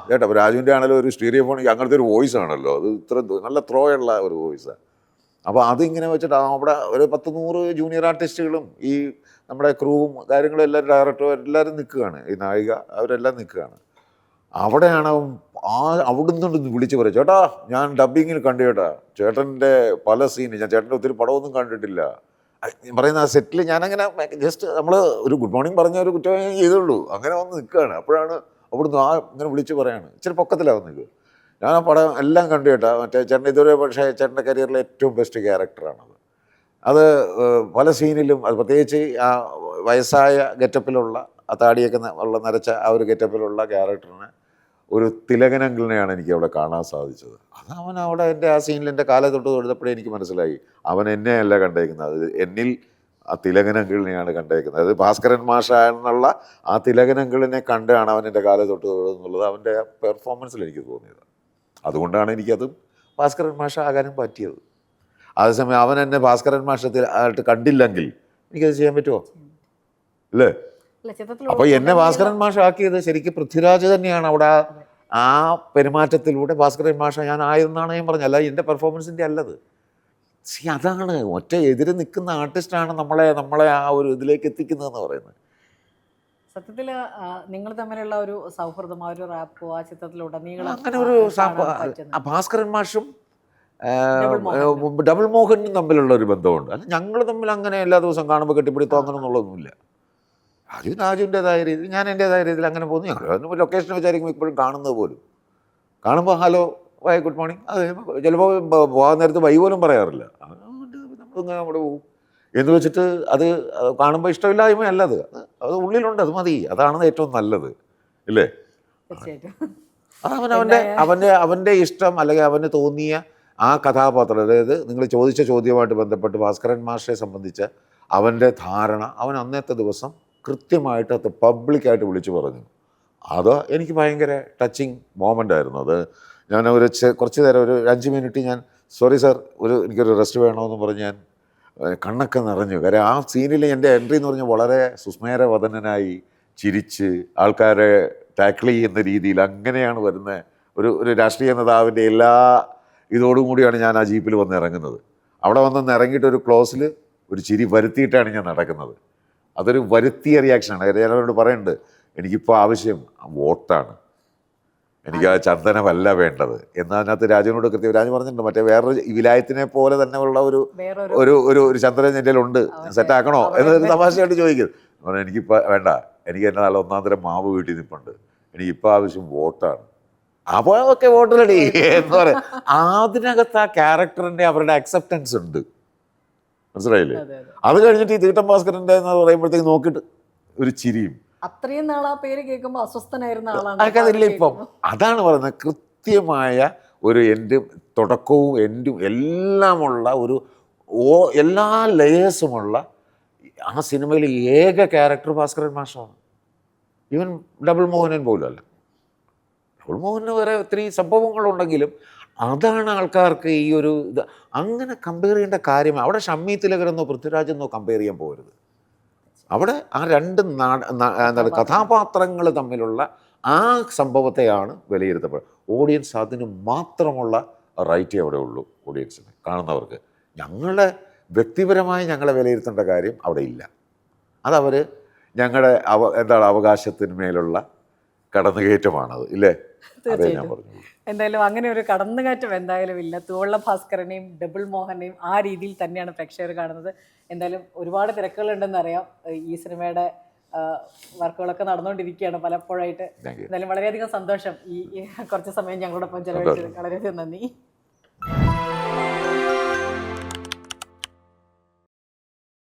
കേട്ടോ, അപ്പോൾ രാജുവിൻ്റെ ആണല്ലോ ഒരു സ്റ്റീരിയോ ഫോൺ, അങ്ങനത്തെ ഒരു വോയിസ് ആണല്ലോ, അത് ഇത്ര നല്ല ത്രോ ഉള്ള ഒരു വോയിസാണ്. അപ്പോൾ അതിങ്ങനെ വെച്ചിട്ട് അവിടെ ഒരു 10-100 ജൂനിയർ ആർട്ടിസ്റ്റുകളും ഈ നമ്മുടെ ക്രൂവും കാര്യങ്ങളും എല്ലാവരും ഡയറക്ടറും എല്ലാവരും നിൽക്കുകയാണ്, ഈ നായിക അവരെല്ലാം നിൽക്കുകയാണ്. അവിടെയാണ് അവിടുന്ന് വിളിച്ച് പറയും, ചേട്ടാ ഞാൻ ഡബ്ബിങ്ങിൽ കണ്ടു ചേട്ടാ, ചേട്ടൻ്റെ പല സീന്, ഞാൻ ചേട്ടൻ്റെ ഒത്തിരി പടമൊന്നും കണ്ടിട്ടില്ല പറയുന്ന ആ സെറ്റിൽ. ഞാനങ്ങനെ ജസ്റ്റ് നമ്മൾ ഒരു ഗുഡ് മോർണിംഗ് പറഞ്ഞ ഒരു കുറ്റം ചെയ്തുള്ളൂ, അങ്ങനെ വന്ന് നിൽക്കുകയാണ്. അപ്പോഴാണ് അവിടുന്ന് ഇങ്ങനെ വിളിച്ച് പറയാണ്, ഇച്ചിരി പൊക്കത്തിലാവും നിൽക്കുക. ഞാൻ ആ പടം എല്ലാം കണ്ടു കേട്ടാ, മറ്റേ ചേട്ടൻ ഇതുവരെ, പക്ഷേ ചേട്ടൻ്റെ കരിയറിലെ ഏറ്റവും ബെസ്റ്റ് ക്യാരക്ടറാണത്. അത് പല സീനിലും, അത് പ്രത്യേകിച്ച് ആ വയസ്സായ ഗെറ്റപ്പിലുള്ള ആ താടിയൊക്കെ ഉള്ള നരച്ച ആ ഒരു ഗെറ്റപ്പിലുള്ള ക്യാരക്ടറിന് ഒരു തിലകനങ്കിളിനെയാണ് എനിക്ക് അവിടെ കാണാൻ സാധിച്ചത്. അത് അവൻ അവിടെ എൻ്റെ ആ സീനിൽ എൻ്റെ കാല തൊട്ട് തൊടുത്തപ്പോഴേ എനിക്ക് മനസ്സിലായി അവൻ എന്നെയല്ല കണ്ടേക്കുന്നത്, അത് എന്നിൽ ആ തിലകനങ്കിളിനെയാണ് കണ്ടേക്കുന്നത്. അത് ഭാസ്കരൻ മാഷ എന്നുള്ള ആ തിലകനങ്കിളിനെ കണ്ടാണ് അവൻ എൻ്റെ കാല തൊട്ട് തൊടുന്നുള്ളത് അവൻ്റെ പെർഫോമൻസിൽ എനിക്ക് തോന്നിയത്. അതുകൊണ്ടാണ് എനിക്കത് ഭാസ്കരൻ മാഷ ആകാനും പറ്റിയത്. അതേസമയം അവൻ എന്നെ ഭാസ്കരൻ മാഷത്തിൽ ആയിട്ട് കണ്ടില്ലെങ്കിൽ എനിക്കത് ചെയ്യാൻ പറ്റുമോ? അല്ലേ? അപ്പോൾ എന്നെ ഭാസ്കരൻ മാഷ ആക്കിയത് ശരിക്കും പൃഥ്വിരാജ് തന്നെയാണ്. അവിടെ ആ പെരുമാറ്റത്തിലൂടെ ഭാസ്കരൻ മാഷ ഞാൻ ആയതെന്നാണ് ഞാൻ പറഞ്ഞത്, അല്ല എൻ്റെ പെർഫോമൻസിൻ്റെ അല്ലത്. അതാണ് ഒറ്റ എതിര് നിൽക്കുന്ന ആർട്ടിസ്റ്റാണ് നമ്മളെ ആ ഒരു ഇതിലേക്ക് എത്തിക്കുന്നതെന്ന് പറയുന്നത്. സത്യത്തിൽ നിങ്ങൾ തമ്മിലുള്ള ഒരു സൗഹൃദം, ആ ഒരു റാപ്പോ ആ ചിത്രത്തിലുടനീളം അങ്ങനെ ഒരു ഭാസ്കരൻ മാഷും ഡബിൾ മോഹനും തമ്മിലുള്ള ഒരു ബന്ധമുണ്ട്. അല്ല ഞങ്ങൾ തമ്മിൽ അങ്ങനെ എല്ലാ ദിവസവും കാണുമ്പോൾ കെട്ടിപ്പിടുത്തോ അങ്ങനെ എന്നുള്ളതൊന്നുമില്ല. രാജുവിൻ്റെതായ രീതിയിൽ ഞാൻ എൻ്റെതായ രീതിയിൽ അങ്ങനെ പോകുന്നു. ഞങ്ങൾ ലൊക്കേഷൻ വെച്ചായിരിക്കും ഇപ്പോഴും കാണുന്നത് പോലും. കാണുമ്പോൾ ഹലോ ഗുഡ് മോർണിംഗ്, അത് ചിലപ്പോൾ പോകാൻ നേരത്ത് വൈ പോലും പറയാറില്ല, നമ്മളിങ്ങനെ അവിടെ പോകും എന്ന് വെച്ചിട്ട്. അത് കാണുമ്പോൾ ഇഷ്ടമില്ലായ്മ അല്ലത്, അത് ഉള്ളിലുണ്ട്, അത് മതി, അതാണ് ഏറ്റവും നല്ലത്, ഇല്ലേ? അത് അവൻ്റെ ഇഷ്ടം, അല്ലെങ്കിൽ അവന് തോന്നിയ ആ കഥാപാത്രം, അതായത് നിങ്ങൾ ചോദിച്ച ചോദ്യമായിട്ട് ബന്ധപ്പെട്ട് ഭാസ്കരൻ മാഷെ സംബന്ധിച്ച് അവൻ്റെ ധാരണ അവൻ അന്നത്തെ ദിവസം കൃത്യമായിട്ട് അത് പബ്ലിക്കായിട്ട് വിളിച്ചു പറഞ്ഞു. അത് എനിക്ക് ഭയങ്കര ടച്ചിങ് മൊമെൻ്റ് ആയിരുന്നു. അത് ഞാൻ കുറച്ച് നേരം ഒരു 5 മിനിറ്റ് ഞാൻ സോറി സാർ എനിക്കൊരു റെസ്റ്റ് വേണമെന്ന് പറഞ്ഞ് ഞാൻ കണ്ണൊക്കെ നിറഞ്ഞു. കാര്യം ആ സീനിൽ എൻ്റെ എൻട്രി എന്ന് പറഞ്ഞാൽ വളരെ സുസ്മേരവദനായി ചിരിച്ച് ആൾക്കാരെ ടാക്കിൾ ചെയ്യുന്ന രീതിയിൽ അങ്ങനെയാണ് വരുന്നത്. ഒരു രാഷ്ട്രീയ നേതാവിൻ്റെ എല്ലാ ഇതോടും കൂടിയാണ് ഞാൻ ആ ജീപ്പിൽ വന്ന് ഇറങ്ങുന്നത്. അവിടെ വന്ന് ഇറങ്ങിയിട്ട് ഒരു ക്ലോസിൽ ഒരു ചിരി വരുത്തിയിട്ടാണ് ഞാൻ നടക്കുന്നത്. അതൊരു വരുത്തിയ റിയാക്ഷനാണ്. ഞാനവരോട് പറയുന്നുണ്ട്, എനിക്കിപ്പോൾ ആവശ്യം വോട്ടാണ്, എനിക്ക് ആ ചന്ദനമല്ല വേണ്ടത് എന്നാൽ അതിനകത്ത് രാജുവിനോട് കൃത്യം രാജു പറഞ്ഞിട്ടുണ്ട് മറ്റേ വേറൊരു വിലായത്തിനെ പോലെ തന്നെ ഉള്ള ഒരു വേറൊരു ഒരു ഒരു ഒരു ചന്ദ്രൻ എൻ്റെ ഉണ്ട് സെറ്റാക്കണോ എന്നൊരു തമാശയായിട്ട് ചോദിക്കും. പറഞ്ഞു എനിക്കിപ്പോൾ വേണ്ട, എനിക്ക് എൻ്റെ നല്ല ഒന്നാം തരം മാവ് വീട്ടിൽ നിൽപ്പുണ്ട്, എനിക്കിപ്പോൾ ആവശ്യം വോട്ടാണ്. അപ്പോൾ ഒക്കെ വോട്ടിലടി എന്ന് പറയാം. അതിനകത്ത് ആ ക്യാരക്ടറിൻ്റെ അവരുടെ അക്സെപ്റ്റൻസ് ഉണ്ട്, മനസ്സിലായില്ലേ? അത് കഴിഞ്ഞിട്ട് ഈ തീട്ടം ഭാസ്കരൻ്റെ എന്ന് പറയുമ്പോഴത്തേക്ക് നോക്കിയിട്ട് ഒരു ചിരിയും. അത്രയും നാൾ ആ പേര് കേൾക്കുമ്പോൾ അസ്വസ്ഥനായിരുന്ന ആളാണ്. അതൊക്കെ ഇപ്പം അതാണ് പറയുന്നത്, കൃത്യമായ ഒരു എൻഡും തുടക്കവും എൻഡും എല്ലാമുള്ള ഒരു എല്ലാ ലേയേഴ്സുമുള്ള ആ സിനിമയിൽ ഏക ക്യാരക്ടർ ഭാസ്കരൻ മാഷാണ്. ഈവൻ ഡബിൾ മോഹനൻ പോലും അല്ല. ഡബിൾ മോഹന് വേറെ ഒത്തിരി സംഭവങ്ങളുണ്ടെങ്കിലും അതാണ് ആൾക്കാർക്ക് ഈ ഒരു ഇത്. അങ്ങനെ കമ്പയർ ചെയ്യേണ്ട കാര്യം അവിടെ ഷമ്മി തിലകരെന്നോ പൃഥ്വിരാജെന്നോ കമ്പയർ ചെയ്യാൻ പോകരുത്. അവിടെ ആ രണ്ട് എന്താണ് കഥാപാത്രങ്ങൾ തമ്മിലുള്ള ആ സംഭവത്തെയാണ് വിലയിരുത്തപ്പെടുന്നത്. ഓഡിയൻസ് അതിന് മാത്രമുള്ള റൈറ്റേ അവിടെ ഉള്ളൂ. ഓഡിയൻസിന്, കാണുന്നവർക്ക്. ഞങ്ങളെ വ്യക്തിപരമായി ഞങ്ങളെ വിലയിരുത്തേണ്ട കാര്യം അവിടെ ഇല്ല. അതവർ ഞങ്ങളുടെ എന്താണ് അവകാശത്തിന്മേലുള്ള കടന്നുകയറ്റമാണത്, ഇല്ലേ? അതേ ഞാൻ പറഞ്ഞു. എന്തായാലും അങ്ങനെ ഒരു കടന്നുകയറ്റം എന്തായാലും ഇല്ല. തൂവള്ള ഭാസ്കരനെയും ഡബിൾ മോഹനെയും ആ രീതിയിൽ തന്നെയാണ് പ്രേക്ഷകർ കാണുന്നത്. എന്തായാലും ഒരുപാട് തിരക്കുകളുണ്ടെന്ന് അറിയാം. ഈ സിനിമയുടെ വർക്കുകളൊക്കെ നടന്നുകൊണ്ടിരിക്കുകയാണ് പലപ്പോഴായിട്ട്. എന്തായാലും വളരെയധികം സന്തോഷം ഈ കുറച്ച് സമയം ഞങ്ങളോടൊപ്പം ചെലവഴിച്ചത്. വളരെയധികം നന്ദി.